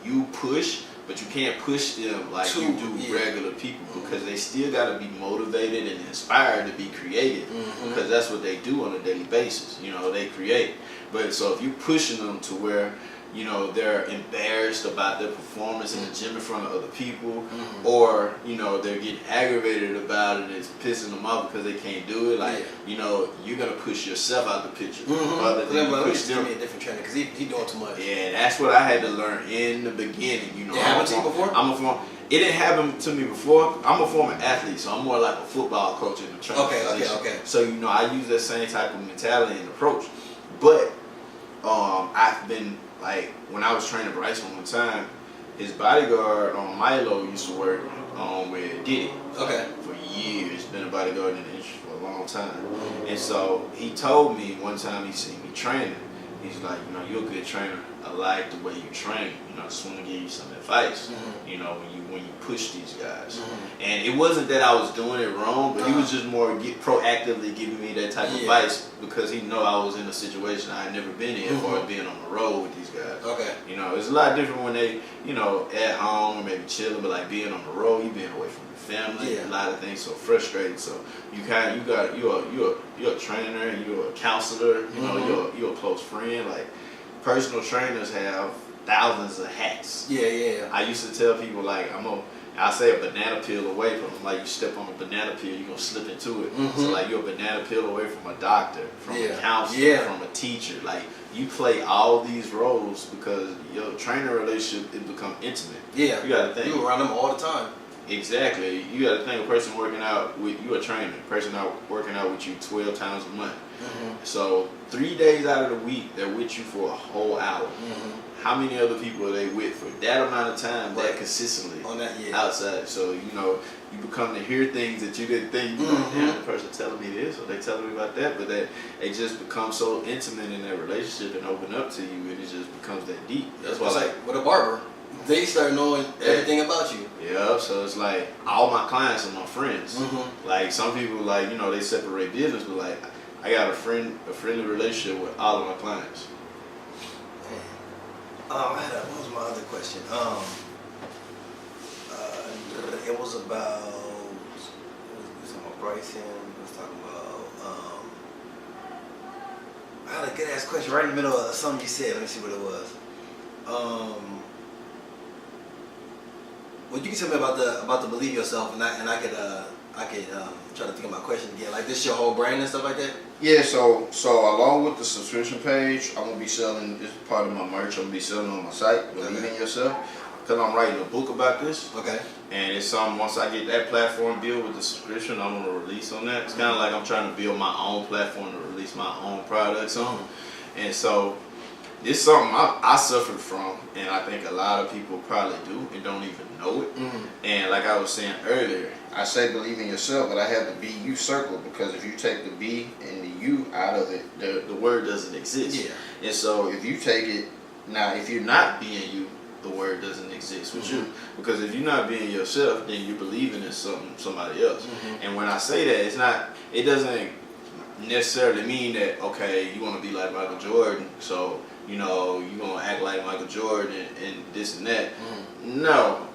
you push. But you can't push them like you do regular people, because they still got to be motivated and inspired to be creative, because that's what they do on a daily basis. You know, they create. But so if you pushing them to where, you know, they're embarrassed about their performance in the gym in front of other people, or, you know, they're getting aggravated about it and it's pissing them off because they can't do it, like, you know, you're going to push yourself out the picture rather than you push them. Give me a different trainer because he doing too much. Yeah, that's what I had to learn in the beginning. You know, it happened to you before? It didn't happen to me before. I'm a former athlete, so I'm more like a football coach in the training position. Okay. So, you know, I use that same type of mentality and approach. But I've been, like, when I was training Bryson one time, his bodyguard Milo used to work with Diddy. Okay. For years, been a bodyguard in the industry for a long time. And so he told me one time, he seen me training. He's like, you know, you're a good trainer. I like the way you train. You know, I just want to give you some advice. You know, when you push these guys. And it wasn't that I was doing it wrong, but he was just more proactively giving me that type of advice, because he know I was in a situation I had never been in, as far as being on the road with these guys. Okay. You know, it's a lot different when they, you know, at home or maybe chilling, but like being on the road, you being away from your family, a lot of things so frustrating. So you're a trainer, you're a counselor, you know, you're a close friend. Like, personal trainers have thousands of hats. Yeah. I used to tell people, like, I'll say a banana peel away from them. Like, you step on a banana peel, you're going to slip into it. So, like, you're a banana peel away from a doctor, from a counselor, from a teacher. Like, you play all these roles because your trainer relationship, it become intimate. Yeah. You got to think. You around them all the time. Exactly. You got to think a person working out with you, a trainer, a person working out with you 12 times a month. So 3 days out of the week, they're with you for a whole hour. How many other people are they with for that amount of time, that consistently on that outside? So, you know, you become to hear things that you didn't think. Damn, the person telling me this, or they telling me about that, but that it just becomes so intimate in that relationship and open up to you, and it just becomes that deep. That's why, like with a barber, they start knowing everything about you. Yeah, so it's like all my clients are my friends. Like, some people, like, you know, they separate business, but like I got a friendly relationship with all of my clients. What was my other question? It was about Bryson. We was talking about. I had a good ass question right in the middle of something you said. Let me see what it was. Well, you can tell me about the believe yourself, and I could try to think of my question again. Like, this your whole brand and stuff like that? Yeah, so along with the subscription page, I'm gonna be selling this part of my merch. I'm gonna be selling on my site, Believe in Yourself, because I'm writing a book about this. Okay. And it's something, once I get that platform built with the subscription, I'm gonna release on that. It's kind of like I'm trying to build my own platform to release my own products on. And so it's something I suffered from, and I think a lot of people probably do and don't even know it. And like I was saying earlier, I say believe in yourself, but I have the B-U circle, because if you take the B and the U out of it, the word doesn't exist. Yeah. And so if you take it, now if you're not being you, the word doesn't exist with you. Because if you're not being yourself, then you're believing in somebody else. And when I say that, it doesn't necessarily mean that, okay, you want to be like Michael Jordan, so you know, you gonna act like Michael Jordan and this and that. No,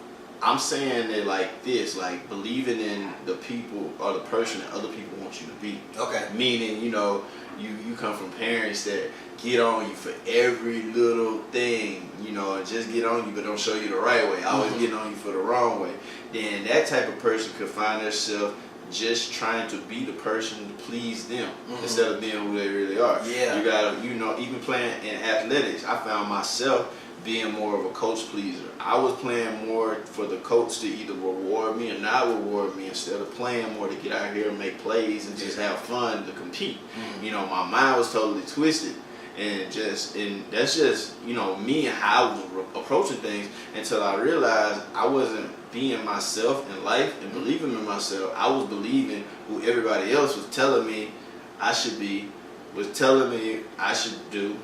I'm saying it like this, like believing in the people or the person that other people want you to be. Okay. Meaning, you know, you come from parents that get on you for every little thing, you know, and just get on you but don't show you the right way. Always getting on you for the wrong way. Then that type of person could find themselves just trying to be the person to please them instead of being who they really are. Yeah. You gotta, you know, even playing in athletics, I found myself being more of a coach pleaser. I was playing more for the coach to either reward me or not reward me instead of playing more to get out here and make plays and just have fun to compete. You know, my mind was totally twisted. And that's just, you know, me and how I was approaching things until I realized I wasn't being myself in life and believing in myself. I was believing who everybody else was telling me I should be, was telling me I should do,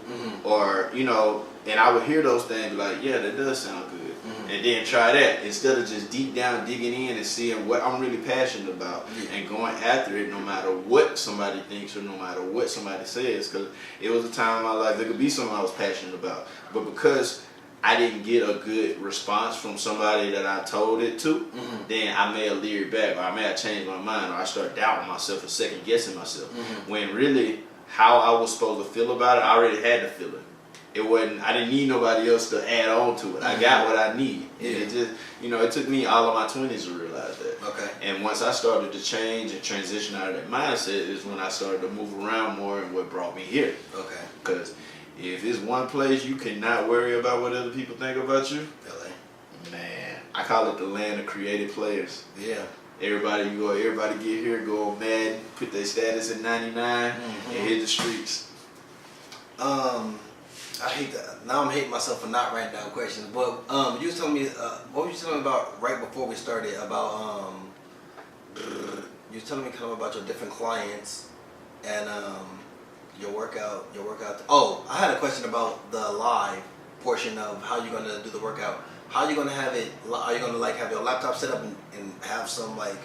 or, you know, and I would hear those things like, yeah, that does sound good. And then try that instead of just deep down digging in and seeing what I'm really passionate about and going after it no matter what somebody thinks or no matter what somebody says. Because it was a time in my life that could be something I was passionate about. But because I didn't get a good response from somebody that I told it to, then I may have leered back or I may have changed my mind or I started doubting myself or second guessing myself. When really how I was supposed to feel about it, I already had the feeling. It wasn't, I didn't need nobody else to add on to it. I got what I need. And it just, you know, it took me all of my 20s to realize that. Okay. And once I started to change and transition out of that mindset is when I started to move around more and what brought me here. Okay. Because if it's one place you cannot worry about what other people think about you, LA. man, I call it the land of creative players. Yeah. Everybody get here, go on Madden, put their status at 99, and hit the streets. I hate that. Now I'm hating myself for not writing down questions. But you was telling me, what were you telling me about right before we started about? You was telling me kind of about your different clients and your workout. Oh, I had a question about the live portion of how you're gonna do the workout. How you gonna have it? Are you gonna like have your laptop set up and have some like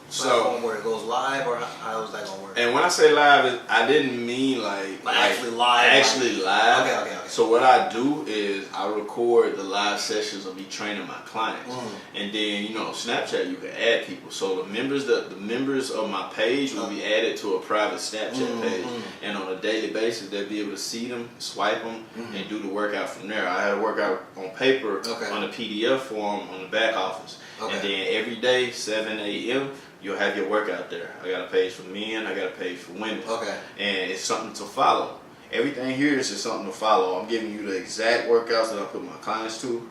platform where it goes live, or how is that gonna work? And when I say live, I didn't mean like actually live. Actually live. Okay. So what I do is I record the live sessions of me training my clients, and then you know Snapchat you can add people. So the members of my page will be added to a private Snapchat page, and on a daily basis they'll be able to see them, swipe them, and do the workout from there. I had a workout on paper on a PDF form on the back office, and then every day 7 a.m. you'll have your workout there. I got a page for men, I got a page for women. Okay. And it's something to follow. Everything here is just something to follow. I'm giving you the exact workouts that I put my clients to.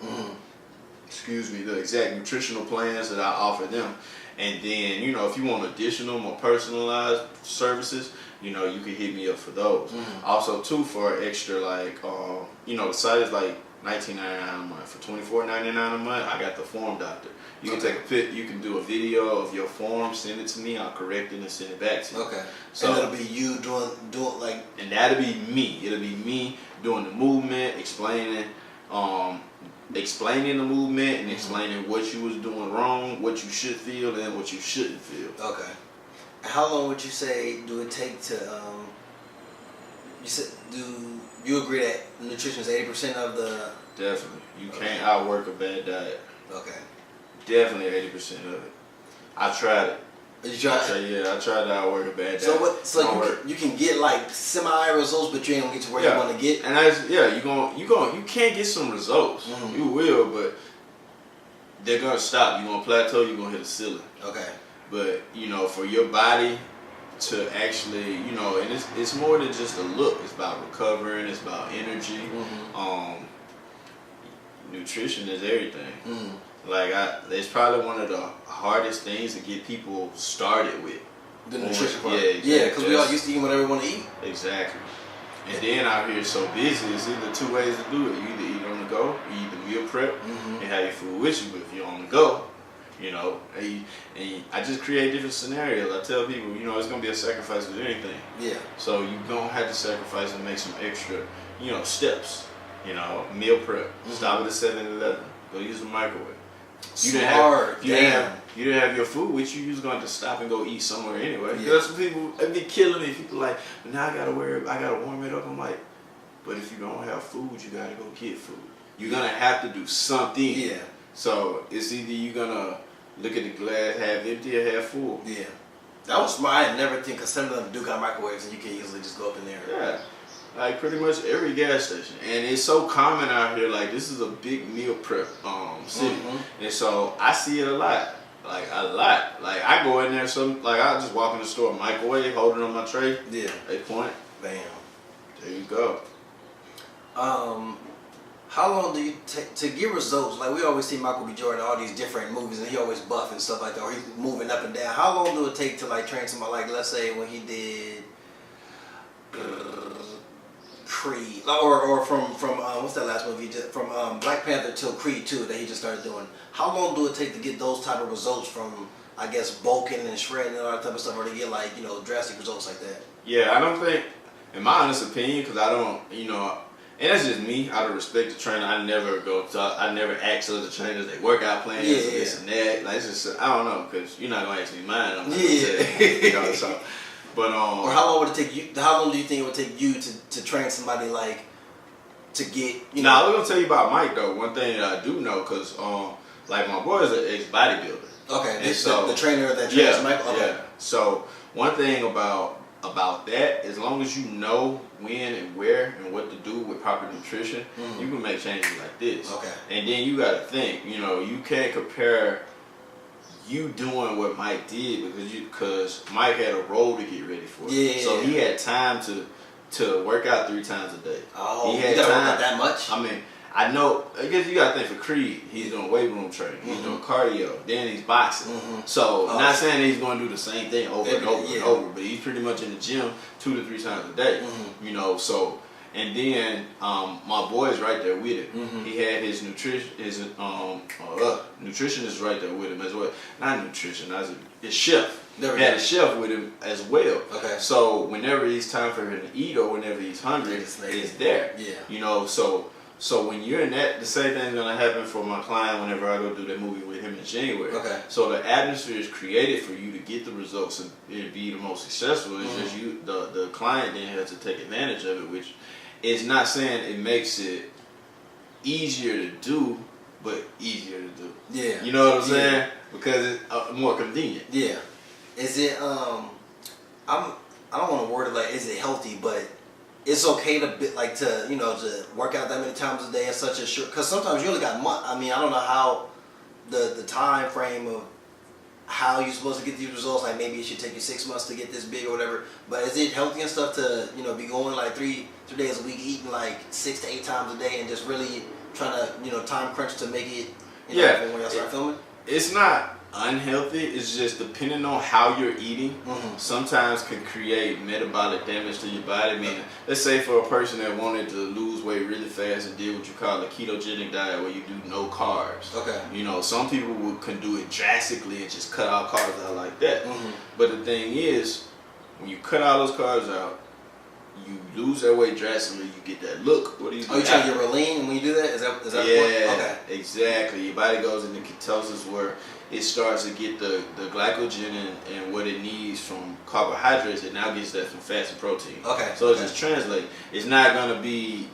Excuse me, the exact nutritional plans that I offer them. And then, you know, if you want additional, more personalized services, you know, you can hit me up for those. Also, too, for extra, like, you know, the site is like $19.99 a month. For $24.99 a month, I got the form doctor. You can take a pic, you can do a video of your form, send it to me, I'll correct it and send it back to you. Okay. So and it'll be you doing like, and that'll be me. It'll be me doing the movement, explaining the movement and explaining what you was doing wrong, what you should feel, and what you shouldn't feel. Okay. How long would you say do it take to you said do you agree that nutrition is 80% of the? Definitely. You can't outwork a bad diet. Okay. Definitely 80% of it. I tried it. You tried it? Yeah, I tried to outwork a bad diet. So what? So you can get like semi results, but you ain't gonna get to where you want to get. And you can get some results. You will, but they're gonna stop. You're gonna plateau. You're gonna hit a ceiling. Okay. But you know, for your body to actually, you know, and it's more than just a look. It's about recovering. It's about energy. Nutrition is everything. Like it's probably one of the hardest things to get people started with. The nutrition part. Yeah, because we all used to eat whatever we want to eat. Exactly. And then out here so busy, it's either two ways to do it. You either eat on the go, you either meal prep and have your food with you. But if you're on the go, you know, and I just create different scenarios. I tell people, you know, it's gonna be a sacrifice with anything. Yeah. So you're gonna have to sacrifice and make some extra, you know, steps. You know, meal prep. Stop at the 7-Eleven. Go use the microwave. You didn't have your food with you. You was going to stop and go eat somewhere anyway. Because some people, it be killing me. People like, now I gotta warm it up. I'm like, But if you don't have food, you gotta go get food. You're gonna have to do something. Yeah. So it's either you're gonna look at the glass half empty or half full. Yeah. That was smart. I never think, because some of them do got microwaves and you can easily just go up in there. Yeah. Like pretty much every gas station. And it's so common out here, like this is a big meal prep city. And so I see it a lot. Like a lot. Like I go in there I just walk in the store, microwave, hold it on my tray. Yeah. They point. Bam. There you go. How long do you take to get results? Like we always see Michael B. Jordan, all these different movies, and he always buff and stuff like that, or he's moving up and down. How long do it take to like train somebody? Like let's say when he did Creed, or from what's that last movie he did? From Black Panther till Creed 2 that he just started doing. How long do it take to get those type of results from, I guess, bulking and shredding and all that type of stuff, or to get like drastic results like that? Yeah, I don't think, in my honest opinion, because I don't, and that's just me, out of respect to trainer, I never ask other trainers they workout plans or this and that. Like, it's just, I don't know, because you're not going to ask me mine. I'm not gonna say that, so. But, or how long would it take you, how long do you think it would take you to train somebody like, to get, Now, I'm going to tell you about Mike, though. One thing that I do know, because, like, my boy is an ex-bodybuilder. Okay, the trainer that trains Mike? Okay. Yeah, so one thing about that, as long as you know when and where and what to do with proper nutrition, you can make changes like this. Okay. And then you got to think, you can't compare you doing what Mike did because Mike had a role to get ready for. Yeah. So he had time to work out 3 times a day. Oh, he had got to time. work out that much? I mean, I know. I guess you got to think for Creed, he's doing weight room training, he's doing cardio, then he's boxing. So not saying that he's going to do the same thing over and over and over, but he's pretty much in the gym 2 to 3 times a day. So. And then my boy's right there with him. He had his nutritionist right there with him as well. Not nutrition, his chef. He had a chef with him as well. Okay. So whenever it's time for him to eat or whenever he's hungry, it's there. Yeah. So when you're in that, the same thing's gonna happen for my client whenever I go do that movie with him in January. Okay. So the atmosphere is created for you to get the results and be the most successful. It's just the client then has to take advantage of it, which is not saying it makes it easier to do, but easier to do. Yeah. You know what I'm saying? Because it's more convenient. Yeah. Is it I don't want to word it like is it healthy, but it's okay to to work out that many times a day in such a short, because sometimes you only got month. I mean, I don't know how the time frame of how you're supposed to get these results. Like maybe it should take you 6 months to get this big or whatever. But is it healthy and stuff to be going like 3 days a week, eating like 6 to 8 times a day, and just really trying to time crunch to make it? When y'all start filming, it's not unhealthy. It's just depending on how you're eating, sometimes can create metabolic damage to your body. I mean, let's say for a person that wanted to lose weight really fast and did what you call a ketogenic diet, where you do no carbs. Okay. Some people can do it drastically and just cut all carbs out like that. But the thing is, when you cut all those carbs out, you lose that weight drastically. You get that look. What do you do? Oh, you trying to get real lean when you do that? Is that yeah, okay. Exactly. Your body goes into ketosis where it starts to get the glycogen and what it needs from carbohydrates. It now gets that from fats and protein. Okay. So it just translates. It's not gonna be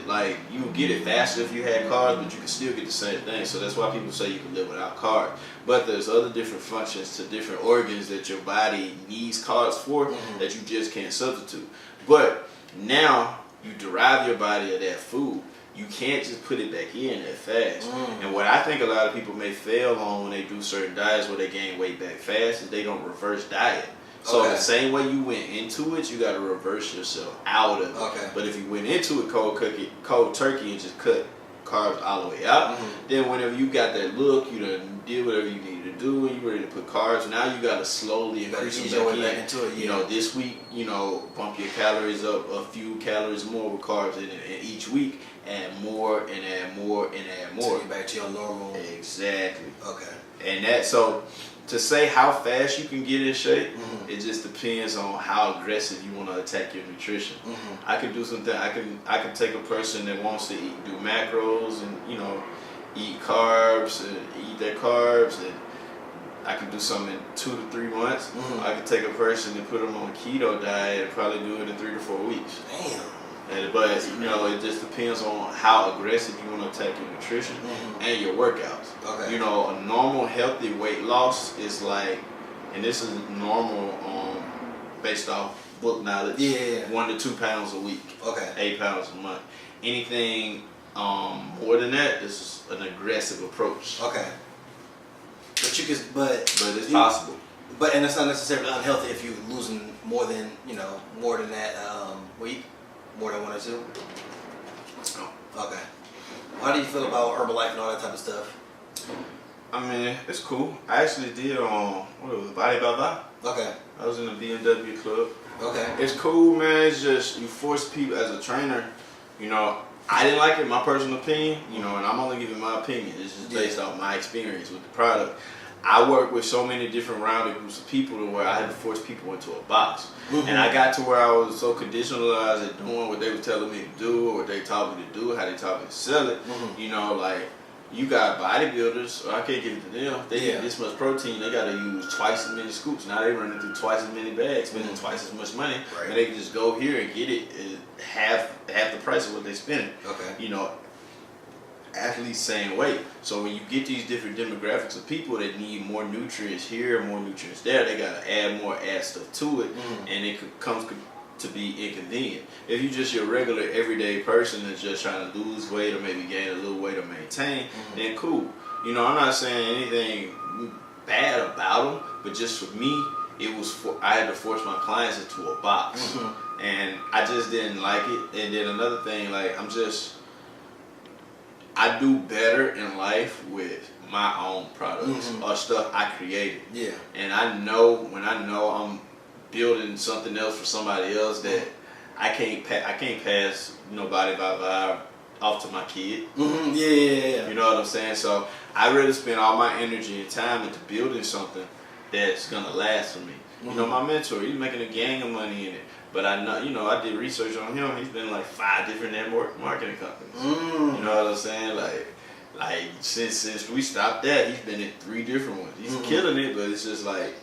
like you can get it faster if you had carbs, but you can still get the same thing. So that's why people say you can live without carbs. But there's other different functions to different organs that your body needs carbs for that you just can't substitute. But now you derive your body of that food. You can't just put it back in that fast. And what I think a lot of people may fail on when they do certain diets where they gain weight back fast is they don't reverse diet. So the same way you went into it, you got to reverse yourself out of it. Okay. But if you went into it cold turkey and just cut carbs all the way out, then whenever you got that look, you done did whatever you needed to do and you ready to put carbs. Now you got to slowly increase them back into it. This week, bump your calories up a few calories more with carbs in it, and each week add more and add more and add more. Till you're back to your normal. Exactly. Okay. And so to say how fast you can get in shape, it just depends on how aggressive you want to attack your nutrition. I can do something. I can take a person that wants to do macros and eat carbs and eat their carbs, and I can do something in 2 to 3 months. I can take a person and put them on a keto diet and probably do it in 3 to 4 weeks. Damn. But you know, it just depends on how aggressive you want to take your nutrition and your workouts. Okay. You know, a normal healthy weight loss is like, and this is normal based off book knowledge. Yeah. 1 to 2 pounds a week. Okay. 8 pounds a month. Anything more than that is an aggressive approach. Okay. But you could, but it's possible. But and it's not necessarily unhealthy if you're losing more than that week, more than 1 or 2. Oh. Okay. How do you feel about Herbalife and all that type of stuff? I mean, it's cool. I actually did what was it, Body by Body. Okay. I was in the BMW club. Okay. It's cool, man. It's just you force people as a trainer. You know, I didn't like it. My personal opinion. You know, and I'm only giving my opinion. It's just based off my experience with the product. I work with so many different rounded groups of people to where I had to force people into a box. And I got to where I was so conditionalized at doing what they were telling me to do, or what they taught me to do, how they taught me to sell it. You know, like, you got bodybuilders, or I can't give it to them. They get this much protein, they got to use twice as many scoops. Now they running through twice as many bags, spending twice as much money. Right. And they can just go here and get it at half the price of what they spending. Okay. You know, athletes same weight. So when you get these different demographics of people that need more nutrients here, more nutrients there, they gotta add stuff to it, and it comes to be inconvenient. If you just your regular everyday person that's just trying to lose weight or maybe gain a little weight or maintain, then cool. You know, I'm not saying anything bad about them, but just for me, I had to force my clients into a box, and I just didn't like it. And then another thing, like I do better in life with my own products or stuff I created. Yeah. And I know when I know I'm building something else for somebody else that I can't pass Body by Vibe off to my kid. Yeah. You know what I'm saying? So I really spend all my energy and time into building something that's gonna last for me. You know, my mentor, he's making a gang of money in it. But I know, I did research on him. He's been like 5 different network marketing companies. You know what I'm saying? Like since we stopped that, he's been in 3 different ones. He's killing it, but it's just like,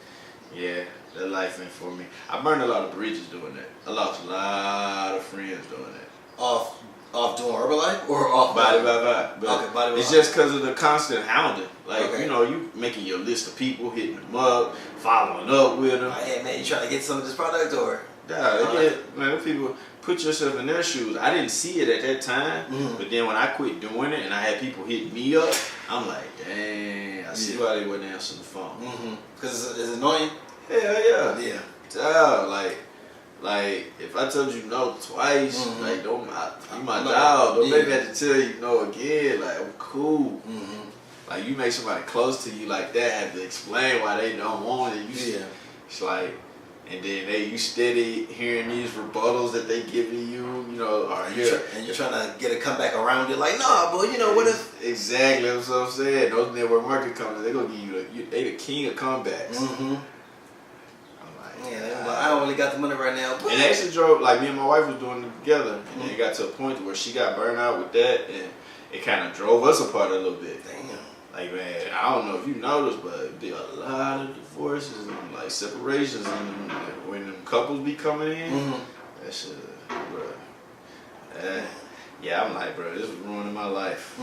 yeah, that life ain't for me. I burned a lot of bridges doing that. I lost a lot of friends doing that. Off doing Herbalife or off Body by Body? Okay, Body by it's Body. just because of the constant hounding. Like, you know, you making your list of people, hitting them up, following up with them. Like, hey, man, you trying to get some of this product or? Man, people put yourself in their shoes. I didn't see it at that time, but then when I quit doing it and I had people hit me up, I'm like, dang, I see why they wouldn't answer the phone. Because it's annoying? Hell yeah. Yeah. Like if I told you no twice, like you my dog. Don't make me have to tell you no again. Like, I'm cool. Like, you make somebody close to you like that have to explain why they don't want it. It's like, and then you steady hearing these rebuttals that they giving you, you know, and you're trying to get a comeback around it, like, nah, but you know what if? Exactly, that's what I'm saying. Those network marketing companies, they gonna give you they the king of comebacks. I'm like, I don't really got the money right now. But. And it actually drove, like, me and my wife was doing it together, and then it got to a point where she got burned out with that, and it kind of drove us apart a little bit. Damn. Like, man, I don't know if you noticed, but there a lot of divorces and like separations, and when them couples be coming in, that shit, bro. Yeah, I'm like, bro, this is ruining my life.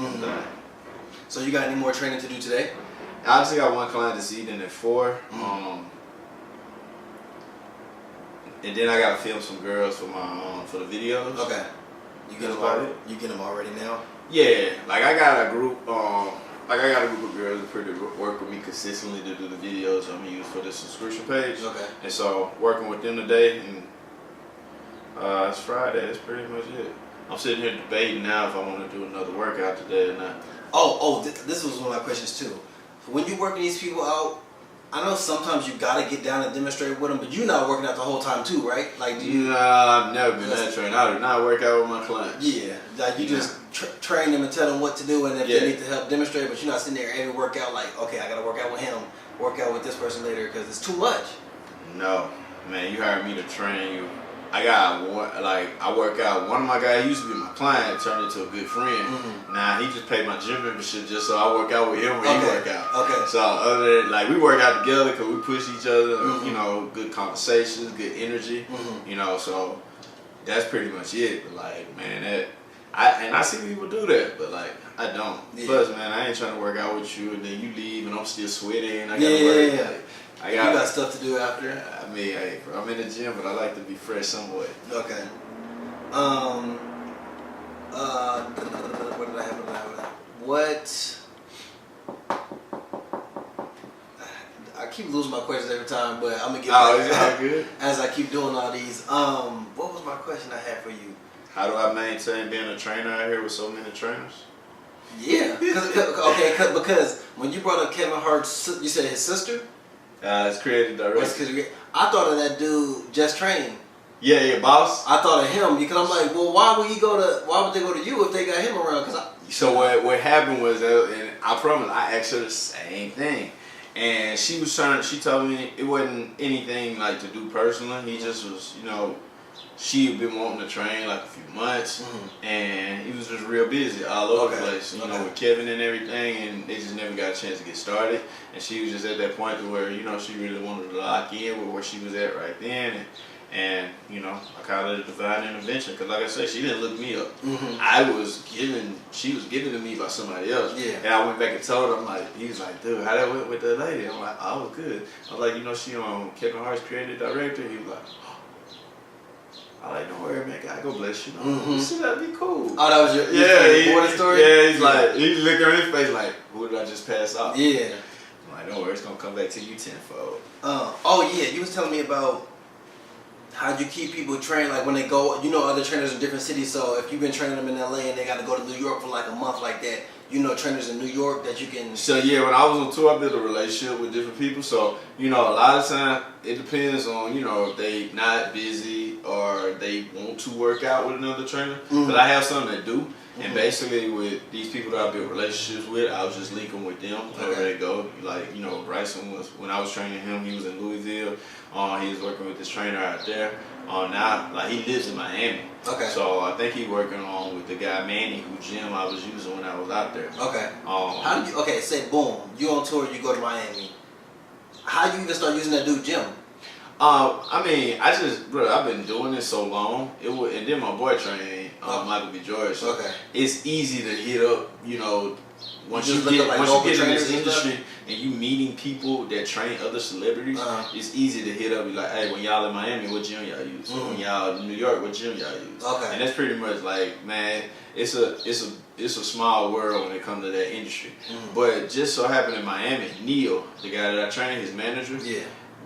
So you got any more training to do today? I just got one client this evening at 4. And then I gotta film some girls for my for the videos. Okay. You get them already? You get them already now? Yeah, like I got a group. Like I got a group of girls that pretty work with me consistently to do the videos I'm gonna use for the subscription page. Okay. And so working with them today, and it's Friday. That's pretty much it. I'm sitting here debating now if I want to do another workout today or not. This was one of my questions too. When you working these people out, I know sometimes you gotta get down and demonstrate with them, but you're not working out the whole time too, right? Like, I've never been that trained. I do not work out with my clients. Yeah, like you just train them and tell them what to do, and if they need to help demonstrate, but you're not sitting there every workout like, okay, I gotta work out with him, work out with this person later, because it's too much. No, man, you hired me to train you. I work out. One of my guys used to be my client, turned into a good friend. Now he just paid my gym membership just so I work out with him when he work out. Okay. So other than we work out together because we push each other. You know, good conversations, good energy. You know, so That's pretty much it. But like, man, I see people do that, but like I don't. Yeah. Plus, man, I ain't trying to work out with you, and then you leave, and I'm still sweating. And I Yeah, gotta work. yeah. Like, You got stuff to do after. I mean, I'm in the gym, but I like to be fresh somewhat. Okay. What did I have? What? I keep losing my questions every time, but I'm gonna get back good? as I keep doing all these. What was my question I had for you? How do I maintain being a trainer out here with so many trainers? Yeah, because when you brought up Kevin Hart's, you said his sister. It's creative director. I thought of that dude Just Train. Yeah, boss. I thought of him because I'm like, well, why would they go to you if they got him around? So what happened was, and I promise, I asked her the same thing, and she told me it wasn't anything like to do personally. He just was, she had been wanting to train like a few months, and he was just real busy all over the place, with Kevin and everything, and they just never got a chance to get started. And she was just at that point to where, she really wanted to lock in with where she was at right then. And I call it a divine intervention because, like I said, she didn't look me up. She was given to me by somebody else. Yeah. And I went back and told him, he was like, dude, how that went with that lady? I'm like, oh, it was good. I was like, she on Kevin Hart's creative director. He was like, I like, don't worry, man. God, go bless you. You see, that'd be cool. Oh, that was your story? Yeah, he's like, he looked at his face like, who did I just pass off? Yeah. I'm like, don't worry, it's gonna come back to you tenfold. You was telling me about how you keep people trained, like when they go, other trainers in different cities. So if you've been training them in LA and they got to go to New York for like a month like that, trainers in New York that you can. So yeah, when I was on tour, I built a relationship with different people. So a lot of time it depends on if they not busy or they want to work out with another trainer. But I have some that do. And basically with these people that I built relationships with, I was just linking with them wherever they go. Like, Bryson was, when I was training him, he was in Louisville. He was working with this trainer out there. Now, like, he lives in Miami. Okay. So I think he's working on with the guy Manny, who gym I was using when I was out there. Okay. How did you, say boom, you on tour, you go to Miami. How do you even start using that dude gym? I've been doing this so long. And then my boy trained Michael B. George. So okay. It's easy to hit up, once you get in this industry and you meeting people that train other celebrities, it's easy to hit up. Be like, hey, when y'all in Miami, what gym y'all use? When y'all in New York, what gym y'all use? Okay. And that's pretty much like, man, it's a small world when it comes to that industry. But just so happened in Miami, Neil, the guy that I trained, his manager,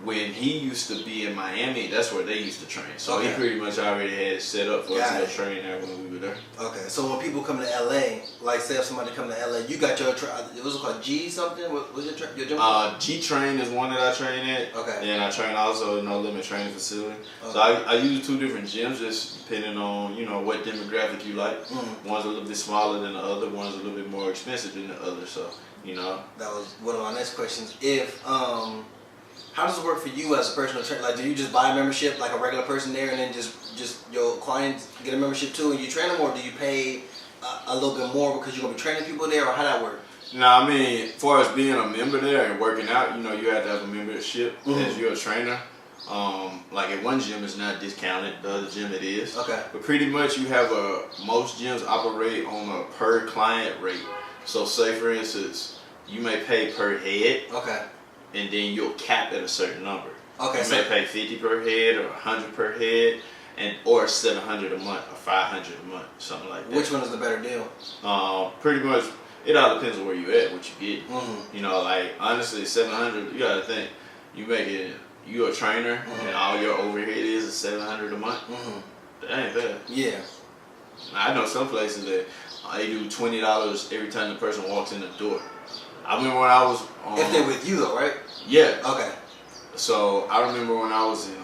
when he used to be in Miami, that's where they used to train. So he pretty much already had it set up for us to go train there when we were there. Okay, so when people come to LA, like say if somebody come to LA, you got your it was called G something? What was your gym? G Train is one that I train at. Okay. And I train also in No Limit Training Facility. Okay. So I use two different gyms just depending on what demographic you like. One's a little bit smaller than the other. One's a little bit more expensive than the other. So that was one of my next questions. If how does it work for you as a personal trainer? Like, do you just buy a membership like a regular person there, and then just your clients get a membership too, and you train them, or do you pay a little bit more because you're gonna be training people there, or how that work? No, I mean, as far as being a member there and working out, you have to have a membership as you're a trainer. Like at one gym it's not discounted, the other gym it is. Okay. But pretty much you have most gyms operate on a per client rate. So say for instance, you may pay per head. Okay. And then you'll cap at a certain number. Okay. You may pay 50 per head or 100 per head, or 700 a month or 500 a month, something like that. Which one is the better deal? Pretty much, it all depends on where you at, what you get. Like honestly, 700. You gotta think, you're a trainer, and all your overhead is 700 a month. That ain't bad. Yeah. I know some places that they do $20 every time the person walks in the door. I remember when I was if they're with you though, right? Yeah. Okay. So I remember when I was in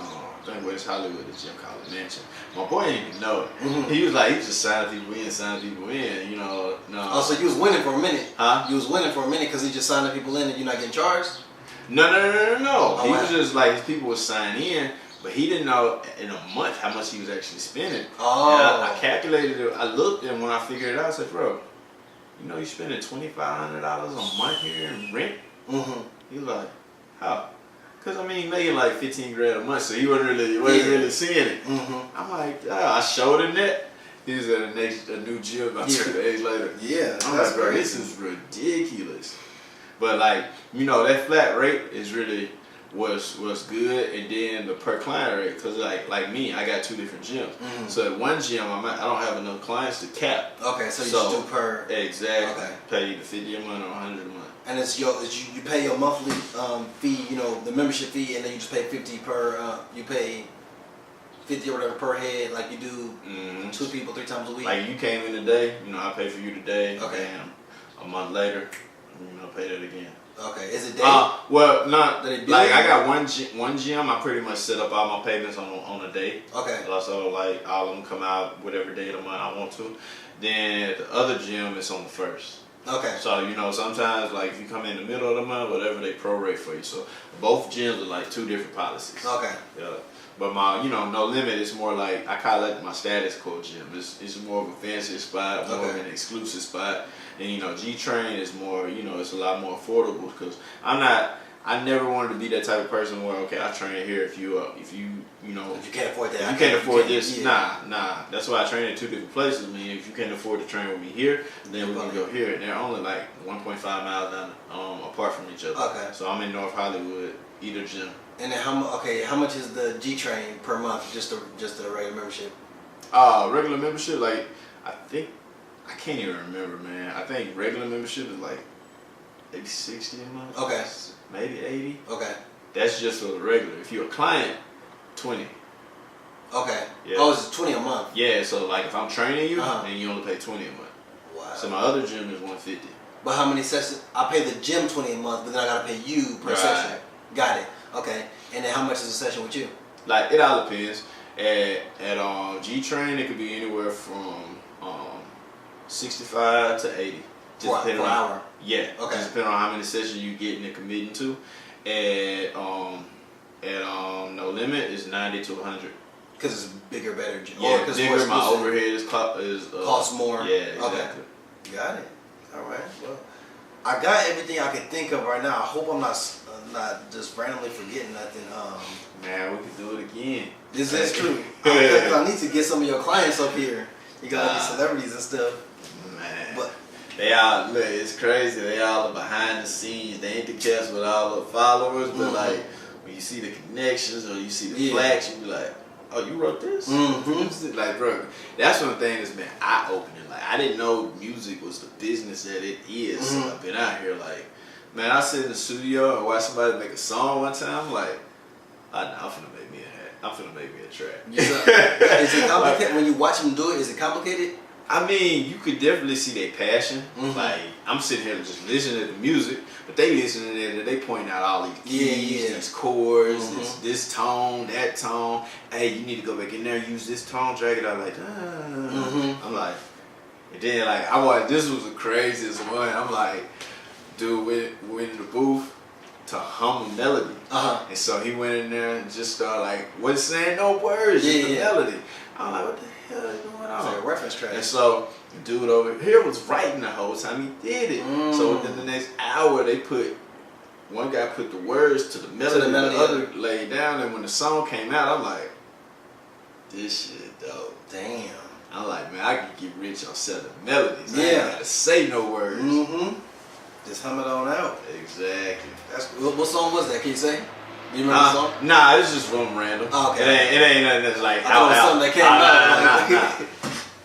I think West Hollywood, the gym called Mansion. My boy didn't even know it. He was like, he just signing people in, No. Oh, so you was winning for a minute? Huh? You was winning for a minute because he just signing people in and you're not getting charged? No. Oh, he was just like, his people would sign in, but he didn't know in a month how much he was actually spending. Oh. And I calculated it. I looked, and when I figured it out, I said, bro, you're spending $2,500 a month here in rent? He was like, how? Cause I mean, making like 15 grand a month, so he wasn't really seeing it. I'm like, I showed him that. He was at a new gym about 2 days later. Yeah, I'm like, bro, this is ridiculous. But like, that flat rate is really what's good, and then the per client rate, cause like me, I got 2 different gyms. So at one gym, I don't have enough clients to cap. Okay, so you just do per. Exactly. Okay. Pay either 50 a month or 100 a month. And it's you pay your monthly fee, the membership fee, and then you just pay 50 per. You pay 50 or whatever per head, like you do 2 people 3 times a week. Like you came in today, I pay for you today. Okay. And a month later, pay that again. Okay, is it day? Well, not like I got one gym. I pretty much set up all my payments on a day. Okay. So like all of them come out whatever day of the month I want to. Then the other gym is on the first. Okay. So sometimes like if you come in the middle of the month, whatever they prorate for you. So both gyms are like 2 different policies. Okay. Yeah. But my No Limit is more like, I call it my status quo gym. It's more of a fancy spot, more of an exclusive spot. And G Train is more, it's a lot more affordable, because I never wanted to be that type of person where, okay, I train here if you if you can't afford that, if you can't afford this, nah. That's why I train in 2 different places. I mean, if you can't afford to train with me here, then we can go here. And they're only like 1.5 miles down, apart from each other. Okay. So I'm in North Hollywood, either gym. And then how much is the G Train per month? Just a regular membership? Regular membership, like I can't even remember, man. I think regular membership is like maybe 60 a month. Okay. Maybe 80. Okay. That's just for the regular. If you're a client, 20. Okay. Yeah. Oh, it's 20 a month. Yeah. So like if I'm training you, then you only pay 20 a month. Wow. So my other gym is 150. But how many sessions? I pay the gym 20 a month, but then I gotta pay you per session. Got it. Okay. And then how much is a session with you? Like it all depends. At G Train, it could be anywhere from 65 to 80. Just depending on hour. Yeah. Okay. Just depending on how many sessions you getting and committing to. At No Limit is 90 to 100. Because it's bigger, better. Yeah, bigger. My overhead costs more. Yeah, exactly. Okay. Got it. All right. Well, I got everything I can think of right now. I hope I'm not just randomly forgetting nothing. Man, we can do it again. This is true. I need to get some of your clients up here. You got these celebrities and stuff. Man. But look, it's crazy. They all are behind the scenes. They ain't the cast with all the followers, but like when you see the connections or you see the plaques, you be like, oh, you wrote this? Like, bro, that's one thing that's been eye-opening. Like, I didn't know music was the business that it is. I've been out here like, man, I sit in the studio and watch somebody make a song one time. Like, I'm finna make me a track. Is it complicated when you watch them do it? Is it complicated? I mean, you could definitely see their passion. Like, I'm sitting here just listening to the music, but they listening to it, they pointing out all these keys, these chords, this tone, that tone. Hey, you need to go back in there, use this tone, drag it out like, I'm like, and then like, this was the craziest one. I'm like, dude went in the booth to hum a melody. And so he went in there and just started like, wasn't saying no words, just the melody. I'm like, what the hell is going on? It's like a reference track. And so the dude over here was writing the whole time he did it. So within the next hour, one guy put the words to the melody, the other laid down, and when the song came out, I'm like, this shit dope. Damn. I'm like, man, I can get rich on selling melodies. I ain't gotta say no words. Just hum it on out. Exactly. What song was that? Can you say? Do you remember the song? Nah, it's just one random. Oh, okay. It ain't nothing that's like out. Something that came out.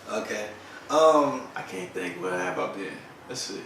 Nah. Okay. I can't think what have I been. Let's see.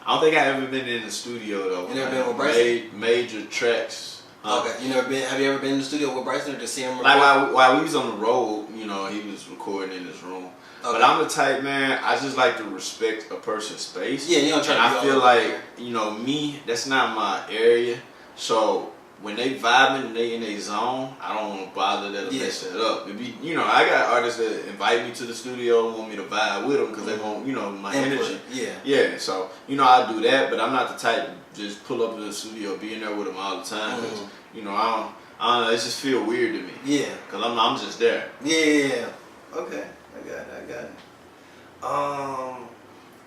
I don't think I ever been in the studio though. You never been with Bryson? Major tracks. Okay. Have you ever been in the studio with Bryson or just see him record? Like while we was on the road, he was recording in his room. Okay. But I'm the type, man, I just like to respect a person's space. Yeah, you don't try to. And I feel like, me, that's not my area. So when they vibing and they in their zone, I don't want to bother that or mess that up. It be, I got artists that invite me to the studio and want me to vibe with them because they want, my energy. Yeah. So, I do that, but I'm not the type to just pull up to the studio, be in there with them all the time. Because, I don't know, it just feel weird to me. Yeah. Because I'm just there. Yeah. Okay. I got it.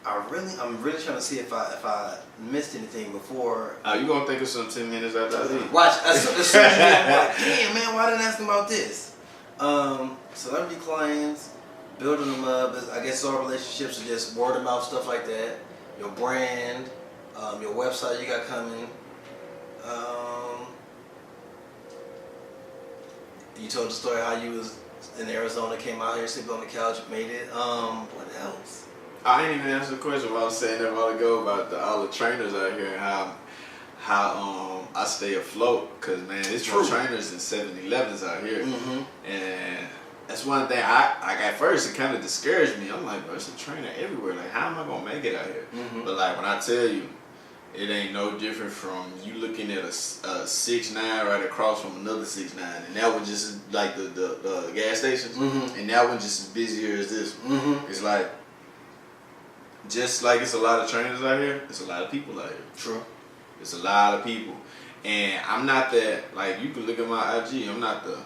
I'm really trying to see if I missed anything before. You gonna think of some 10 minutes after I leave? Watch as soon as you get, I'm like, damn man, why didn't I ask them about this? Celebrity clients, building them up. I guess all relationships are just word of mouth stuff like that. Your brand, your website you got coming. You told the story how you was in Arizona, came out here, sleeping on the couch, made it. What else? I ain't even answered the question. What I was saying a while ago about all the trainers out here and how I stay afloat, because man, there's more trainers than 7-Elevens out here, and that's one thing I at first it kind of discouraged me. I'm like, bro, there's a trainer everywhere. Like, how am I gonna make it out here? But like when I tell you, it ain't no different from you looking at a 6'9" right across from another 6'9", and that one just like the gas stations, and that one just as busier as this one. It's like, just like it's a lot of trainers out here, it's a lot of people out here. True. It's a lot of people. And I'm not that, like, you can look at my IG, I'm not the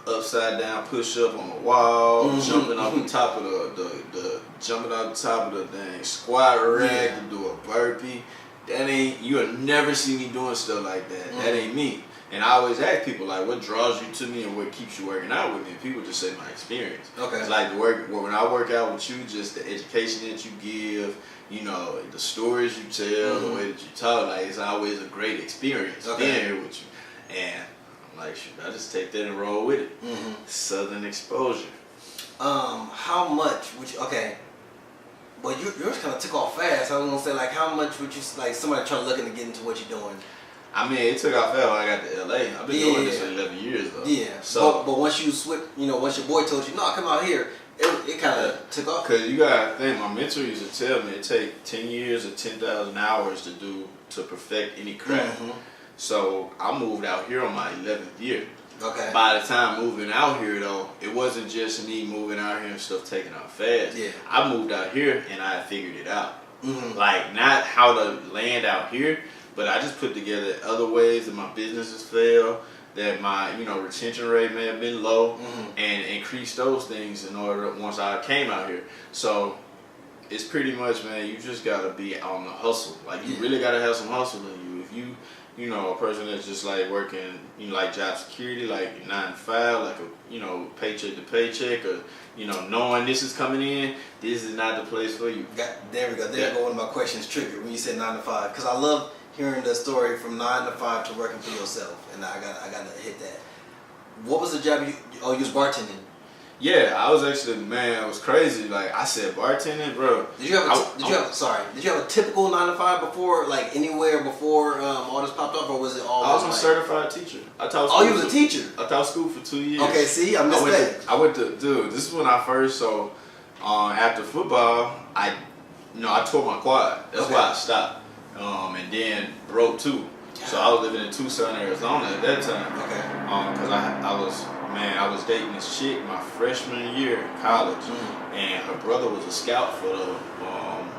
upside down push up on the wall, jumping off the top of the jumping off the top of the dang squat rack to do a burpee. That ain't, you'll never see me doing stuff like that. That ain't me. And I always ask people, like, what draws you to me and what keeps you working out with me? And people just say my experience. Okay. It's like when I work out with you, just the education that you give, you know, the stories you tell, the way that you talk, like, it's always a great experience being here with you. And I'm like, shoot, I just take that and roll with it. Southern exposure. How much would you, well, yours kind of took off fast. I was going to say, like, how much would you, like, somebody trying to looking to get into what you're doing? I mean, it took off fast when I got to LA. I've been doing this for 11 years, though. Yeah. So, but once you switch, you know, once your boy told you, no, come out here, it kind of took off. Because you got to think, my mentor used to tell me it takes 10 years or 10,000 hours to perfect any craft. So I moved out here on my 11th year. Okay. By the time moving out here, though, it wasn't just me moving out here and stuff taking off fast. Yeah. I moved out here and I figured it out. Like, not how to land out here, but I just put together other ways that my businesses fail, that my, you know, retention rate may have been low, and increase those things in order once I came out here. So it's pretty much, man, you just gotta be on the hustle. Like, you really gotta have some hustle in you. If you know, a person that's just like working, you know, like job security, like 9 to 5, like a, you know, paycheck to paycheck, or, you know, knowing this is coming in, this is not the place for you. There we go. There go one of my questions triggered when you said 9 to 5, because I love hearing the story from 9 to 5 to working for yourself, and I gotta hit that. What was the job you was bartending? Yeah, I was actually, man, it was crazy. Like, I said, bartending, bro. Did you have a typical 9 to 5 before, like anywhere before all this popped up, or was it all? I was a certified teacher. I taught. Oh, you was a teacher. I taught school for 2 years. Okay, see, I missed that. I went to, dude. This is when I first. So, after football, I tore my quad. That's why I stopped. And then broke 2. So I was living in Tucson, Arizona at that time. Okay. Because I was dating this chick my freshman year in college, and her brother was a scout for the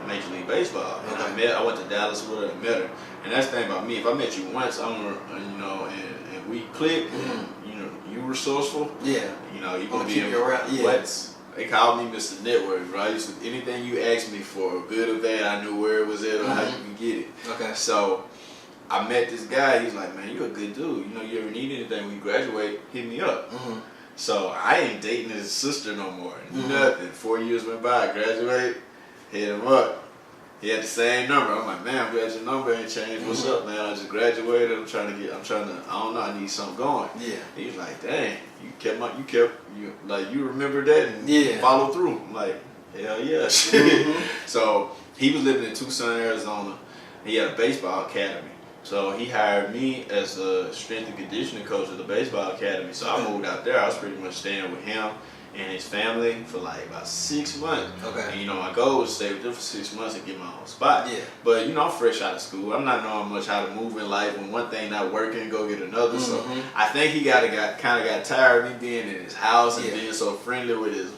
Major League Baseball. And I went to Dallas with her and met her. And that's the thing about me. If I met you once, and we clicked, you know, you resourceful. Yeah. You know, you gonna be around. Yeah. They called me Mr. Network, bro. Anything you asked me for, good or bad, I knew where it was at or how you can get it. Okay. So I met this guy. He's like, man, you're a good dude. You know, you ever need anything when you graduate, hit me up. So I ain't dating his sister no more. Nothing. 4 years went by. I graduate, hit him up. He had the same number. I'm like, man, I'm glad your number ain't changed. What's up, man? I just graduated. I don't know, I need something going. Yeah. He was like, dang, you remember that and follow through. I'm like, hell yeah. So he was living in Tucson, Arizona. He had a baseball academy. So he hired me as a strength and conditioning coach at the baseball academy. So I moved out there. I was pretty much staying with him and his family for like about 6 months. Okay. And you know, my goal was to stay with them for 6 months and get my own spot. Yeah. But you know, I'm fresh out of school. I'm not knowing much how to move in life. When one thing not working, go get another. So I think he kind of got tired of me being in his house and being so friendly with his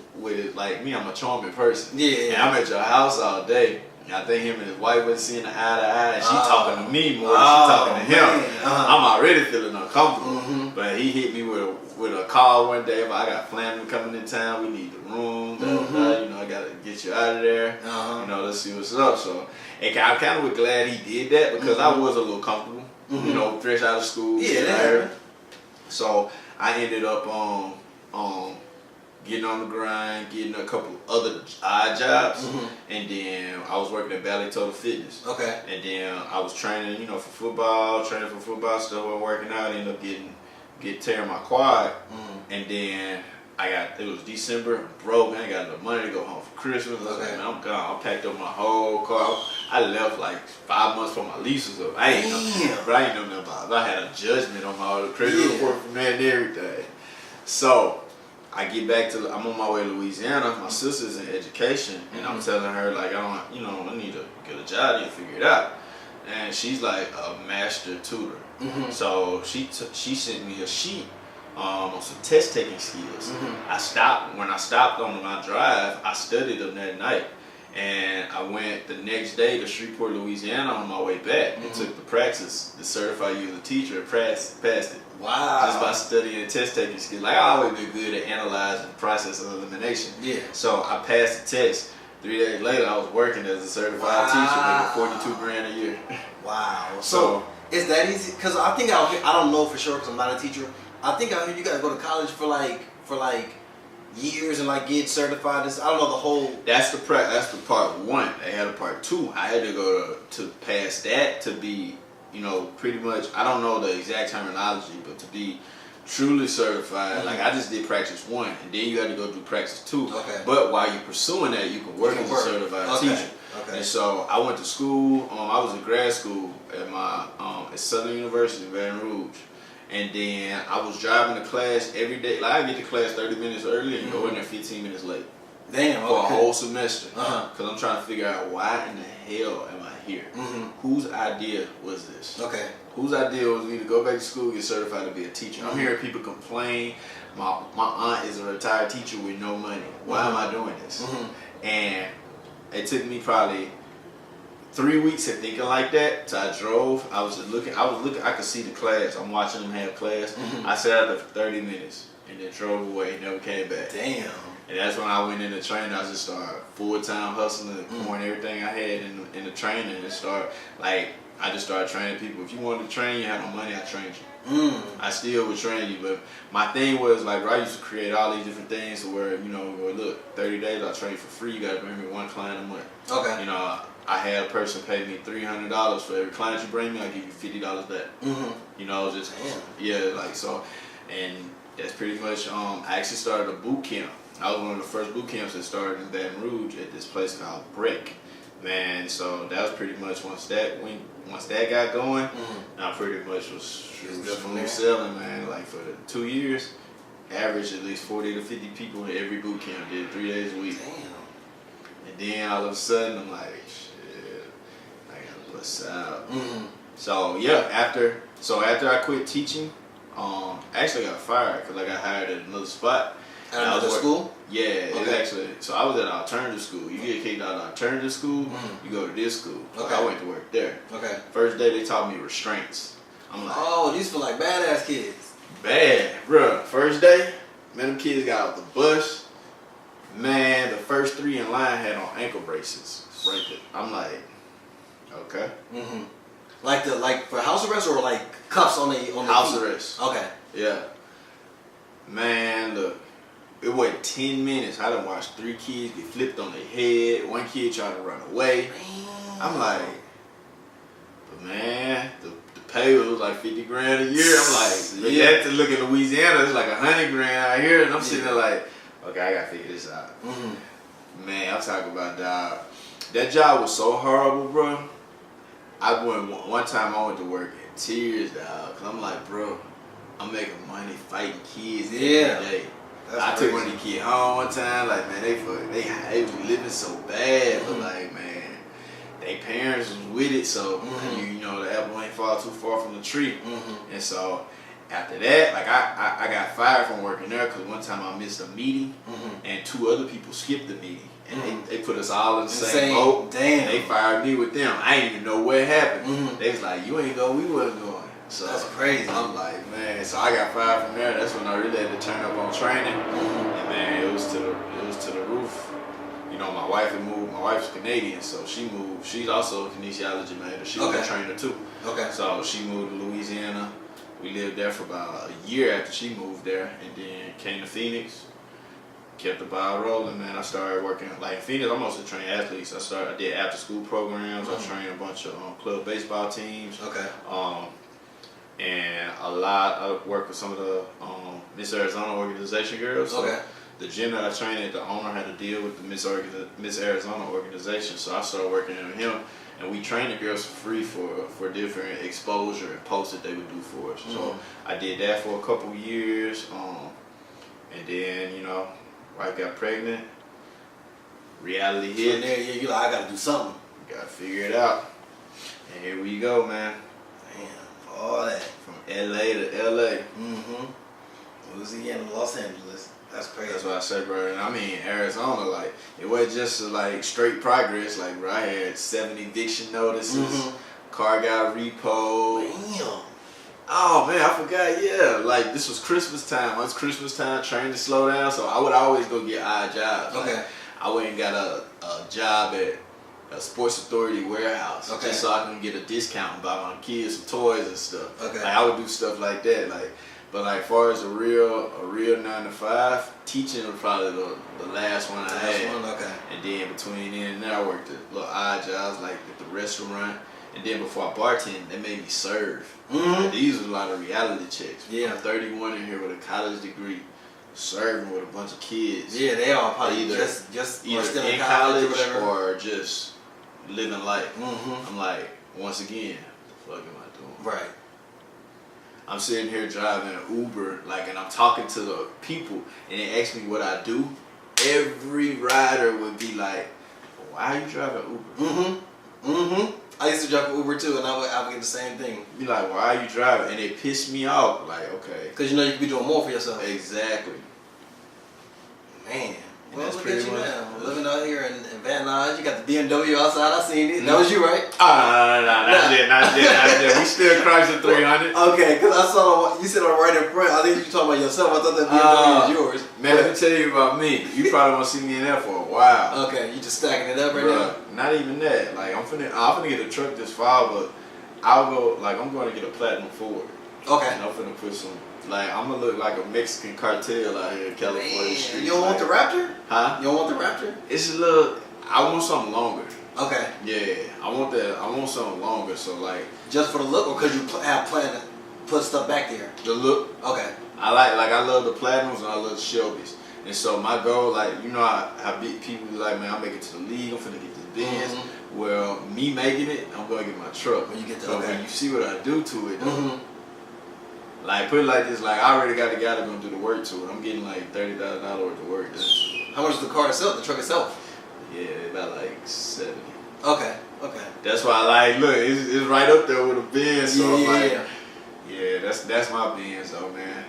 like me. I'm a charming person. Yeah. And I'm at your house all day. I think him and his wife wasn't seeing eye to eye, and she talking to me more than she talking to him. I'm already feeling uncomfortable. But he hit me with a call one day. I got family coming in town. We need the room. You know, I gotta get you out of there. You know, let's see what's up. So, and I kind of was glad he did that because I was a little comfortable. You know, fresh out of school. Yeah. So I ended up getting on the grind, getting a couple other odd jobs, and then I was working at Ballet Total Fitness. Okay. And then I was training, you know, for football, stuff while working out. Ended up tearing my quad, and then it was December, broke, man, I got enough money to go home for Christmas. I was like, man, I'm gone. I packed up my whole car. I left like 5 months before my lease was up. I ain't know nothing about it. I had a judgment on my credit report from that and everything. So I get back I'm on my way to Louisiana. My sister's in education, and I'm telling her like, I need to get a job and figure it out. And she's like a master tutor. So she sent me a sheet on some test taking skills. When I stopped on my drive, I studied them that night. And I went the next day to Shreveport, Louisiana on my way back and took the practice to certify you as a teacher and passed it. Wow. Just by studying and test taking skills. Like, I always been good at analyzing process of elimination. Yeah. So I passed the test. 3 days later, I was working as a certified teacher, making $42,000 a year. Wow. So is that easy? Because I think out here, I don't know for sure because I'm not a teacher. I think out here you gotta go to college for like years and like get certified. I don't know the whole. That's the part one. They had a part two. I had to go to pass that to be, you know, pretty much. I don't know the exact terminology, but to be truly certified, like I just did practice one, and then you had to go do practice two. Okay. But while you're pursuing that, you can work as a certified teacher. Okay. And so I went to school. I was in grad school at Southern University in Baton Rouge. And then I was driving to class every day. Like I get to class 30 minutes early and go in there 15 minutes late. Damn. For a whole semester. Because I'm trying to figure out why in the hell am I here? Whose idea was this? Okay. Whose idea was me to go back to school, get certified to be a teacher? I'm hearing people complain. My aunt is a retired teacher with no money. Why am I doing this? And it took me probably 3 weeks of thinking like that. So I drove. I was looking. I could see the class. I'm watching them have class. I sat out there for 30 minutes and then drove away. Never came back. Damn. And that's when I went into training. I just started full-time hustling, pouring everything I had in the training, and I just started training people. If you wanted to train, you had no money, I trained you. I still would train you, but my thing was like, I used to create all these different things to where, you know, look, 30 days I'll train you for free. You got to bring me one client a month. Okay. You know, I had a person pay me $300 for every client you bring me. I give you $50 back. You know, just like so, and that's pretty much. I actually started a boot camp. I was one of the first boot camps that started in Baton Rouge at this place called Break. Man, so that was pretty much once that got going, I pretty much was smooth selling, man. Like for 2 years, average at least 40 to 50 people in every boot camp. Did 3 days a week. Damn. And then all of a sudden, I'm like, shit, I gotta bust out. So yeah, after I quit teaching, actually got fired because I got hired at another spot. At another school? Yeah, it's actually. So I was at an alternative school. You get kicked out of alternative school, you go to this school. Okay. I went to work there. Okay. First day they taught me restraints. I'm like, oh, these feel like badass kids. Bad, bruh. First day, man, them kids got off the bus. Man, the first 3 in line had on ankle braces. Right there. I'm like, okay. Like for house arrest or like cuffs on the house feet? Arrest. Okay. Yeah. Man, look. It went 10 minutes. I done watched 3 kids get flipped on their head. 1 kid tried to run away. I'm like, but man, the pay was like 50 grand a year. I'm like, look at Louisiana, it's like 100 grand out here, and I'm sitting there like, okay, I gotta figure this out. Man, I'm talking about dog. That job was so horrible, bro. One time I went to work in tears, dog, cause I'm like, bro, I'm making money fighting kids every day. I took one of the kids home one time, like, man, they was living so bad, but like, man, they parents was with it, so you know the apple ain't fall too far from the tree, and so after that, like I got fired from working there because one time I missed a meeting and 2 other people skipped the meeting. And they put us all in the same boat. Damn. And they fired me with them. I didn't even know what happened. They was like, you ain't going, we wasn't going. So that's crazy. I'm like, man. So I got fired from there. That's when I really had to turn up on training. And man, it was to the roof. You know, my wife had moved. My wife's Canadian, so she moved. She's also a kinesiology major. She was a trainer too. Okay. So she moved to Louisiana. We lived there for about a year after she moved there, and then came to Phoenix. Kept the ball rolling, man. I started working like in Phoenix. I mostly train athletes. I did after school programs. I trained a bunch of club baseball teams. Okay. And I worked with some of the Miss Arizona organization girls. So okay. The gym that I trained at, the owner had to deal with the Miss Arizona organization. So I started working with him, and we trained the girls for free for different exposure and posts that they would do for us. So I did that for a couple years, and then wife got pregnant. Reality hit. So there, you're like, I gotta do something. Gotta figure it out. And here we go, man. Damn, all that. From LA to LA. Louisiana, Los Angeles. That's crazy. That's what I said, bro. And I mean, Arizona, like, it wasn't just like straight progress. Like, bro, I had 7 eviction notices, car got repoed. Damn. Oh man, I forgot. Yeah, like this was Christmas time. Once Christmas time, trying to slow down, so I would always go get odd jobs. Okay. Like, I went and got a job at a Sports Authority warehouse, just so I can get a discount and buy my kids some toys and stuff. Okay. Like I would do stuff like that. Like, but like, far as a real 9 to 5, teaching was probably the last one I had. Okay. And then between then and there, I worked at little odd jobs like at the restaurant. And then before I bartended, they made me serve. These was a lot of reality checks. Yeah. I'm 31 in here with a college degree, serving with a bunch of kids. Yeah, they all probably either still in college or or just living life. I'm like, once again, the fuck am I doing? Right. I'm sitting here driving an Uber, like, and I'm talking to the people, and they ask me what I do. Every rider would be like, why are you driving Uber? I used to drive Uber too, and I would get the same thing. Be like, why are you driving? And it pissed me off. Like, okay. Because you could be doing more for yourself. Exactly. Man. And Well, that's look at pretty you much- now. Living out here in Van Nuys. You got the BMW outside. I seen it. That was you, right? No, not yet. We still crushing 300. Okay, because I saw you said on right in front. I think you talking about yourself. I thought that BMW was yours. Man, let me tell you about me. You probably won't see me in there for a while. Okay, you just stacking it up right now? Not even that. Like, I'm finna get a truck this fall, but I'm going to get a Platinum Ford. Okay. And I'm finna put some, like, I'm gonna look like a Mexican cartel out here in California Man, streets. you don't want the Raptor? Huh? You don't want the Raptor? It's a little, I want something longer. Okay. Yeah, I want something longer, so like. Just for the look, or because you have planned to put stuff back there? The look. Okay. I love the Platinums and I love the Shelbys. And so my goal, like, how big people be like, man, I'm making it to the league, I'm finna get this Benz. Well, me making it, I'm gonna get my truck. When you get to But when you see what I do to it, though, like, put it like this, like, I already got the guy that's gonna do the work to it. I'm getting like $30,000 worth of work done to it. How much is the car itself, the truck itself? Yeah, about like 70. Okay. That's why, like, look, it's right up there with a Benz, so I'm like, Yeah. yeah, that's my Benz though, man.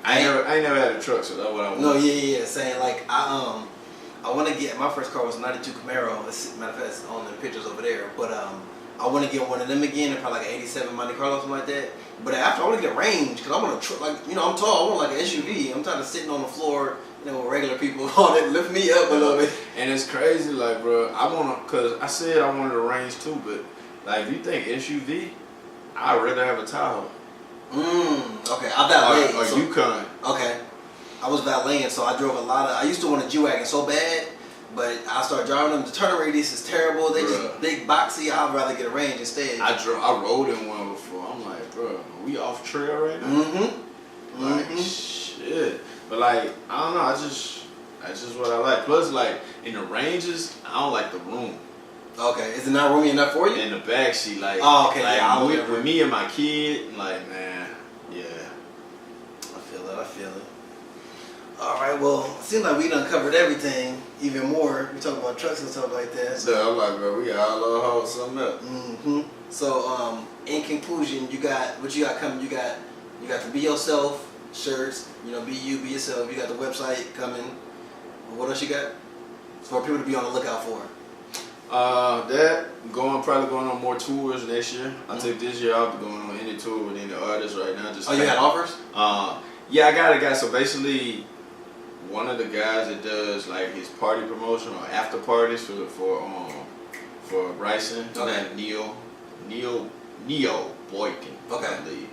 I ain't never had a truck, so that's what I want. No, yeah. Saying like I want to get my first car was a '92 Camaro. Matter of fact, it's on the pictures over there. But I want to get one of them again, probably like an '87 Monte Carlo, something like that. But after I want to get a range because I want a truck. Like I'm tall. I want like an SUV. I'm tired of sitting on the floor, with regular people on it, lift me up a little bit. And it's crazy, like, bro. Cause I said I wanted a range too, but like, if you think SUV, I'd rather have a Tahoe. Okay. I valeted. Or Yukon. Okay. I was valeting, so I drove a lot of. I used to want a G-Wagon so bad, but I started driving them. The turn radius is terrible. They just big boxy. I'd rather get a range instead. I rode in one before. I'm like, bro, are we off trail right now? Like, shit. But like, I don't know. That's just what I like. Plus, like, in the ranges, I don't like the room. Okay. Is it not roomy enough for you? In the back seat, like, oh, okay. Like, Yeah, with me and my kid, like, man, yeah. I feel it. All right, well, it seems like we done covered everything, even more. We talk about trucks and stuff like that. So I'm like, bro, we got all our hoes something else. So, in conclusion, what you got coming? You You got the Be Yourself shirts. You know, be you, be yourself. You got the website coming. What else you got for people to be on the lookout for? Probably going on more tours next year. I took this year off going on any tour with any artists right now. You had offers? Yeah, I got a guy. So basically, one of the guys that does like his party promotion or after parties for Bryson. Okay. Neo Boykin. Okay. I believe.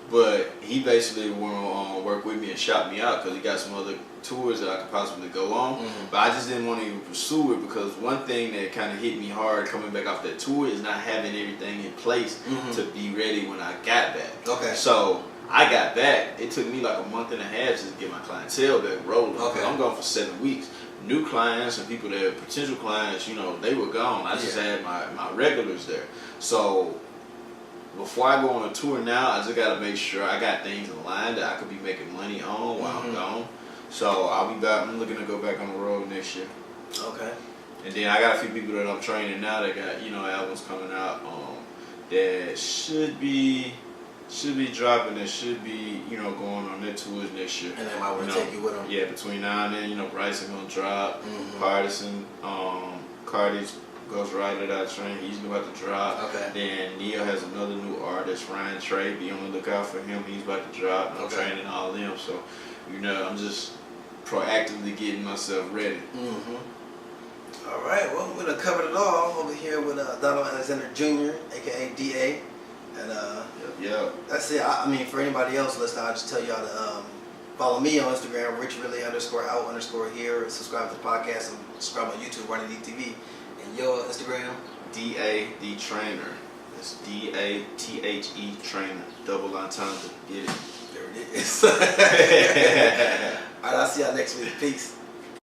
But he basically want to work with me and shop me out because he got some other tours that I could possibly go on. Mm-hmm. But I just didn't want to even pursue it because one thing that kind of hit me hard coming back off that tour is not having everything in place to be ready when I got back. Okay. So I got back. It took me like a month and a half just to get my clientele back rolling. Okay. I'm gone for 7 weeks. New clients and people that are potential clients, you know, they were gone. I just had my regulars there. So before I go on a tour now, I just got to make sure I got things in line that I could be making money on while I'm gone. So I'll be back. I'm looking to go back on the road next year. Okay. And then I got a few people that I'm training now that got, you know, albums coming out that should be dropping. That should be, you know, going on their tours next year. And they might want to take you with them. Yeah, between now and then, you know, Bryson gonna drop. Partisan, Cardi's Ghost Rider that I train, he's about to drop. Okay. Then Neil has another new artist, Ryan Trey. Be on the lookout for him. He's about to drop. And I'm training all of them. So, you know, I'm just proactively getting myself ready. All right. Well, we're gonna cover it all over here with Donald Alexander Jr., aka DA, and that's it. I mean, for anybody else listening, I'll just tell y'all to follow me on Instagram, rich_really_out_here. Subscribe to the podcast and subscribe on YouTube, Running DTV. And your Instagram? DA the Trainer. It's DATHE Trainer. Double entendre. Get it. There it is. All right, I'll see y'all next week. Peace.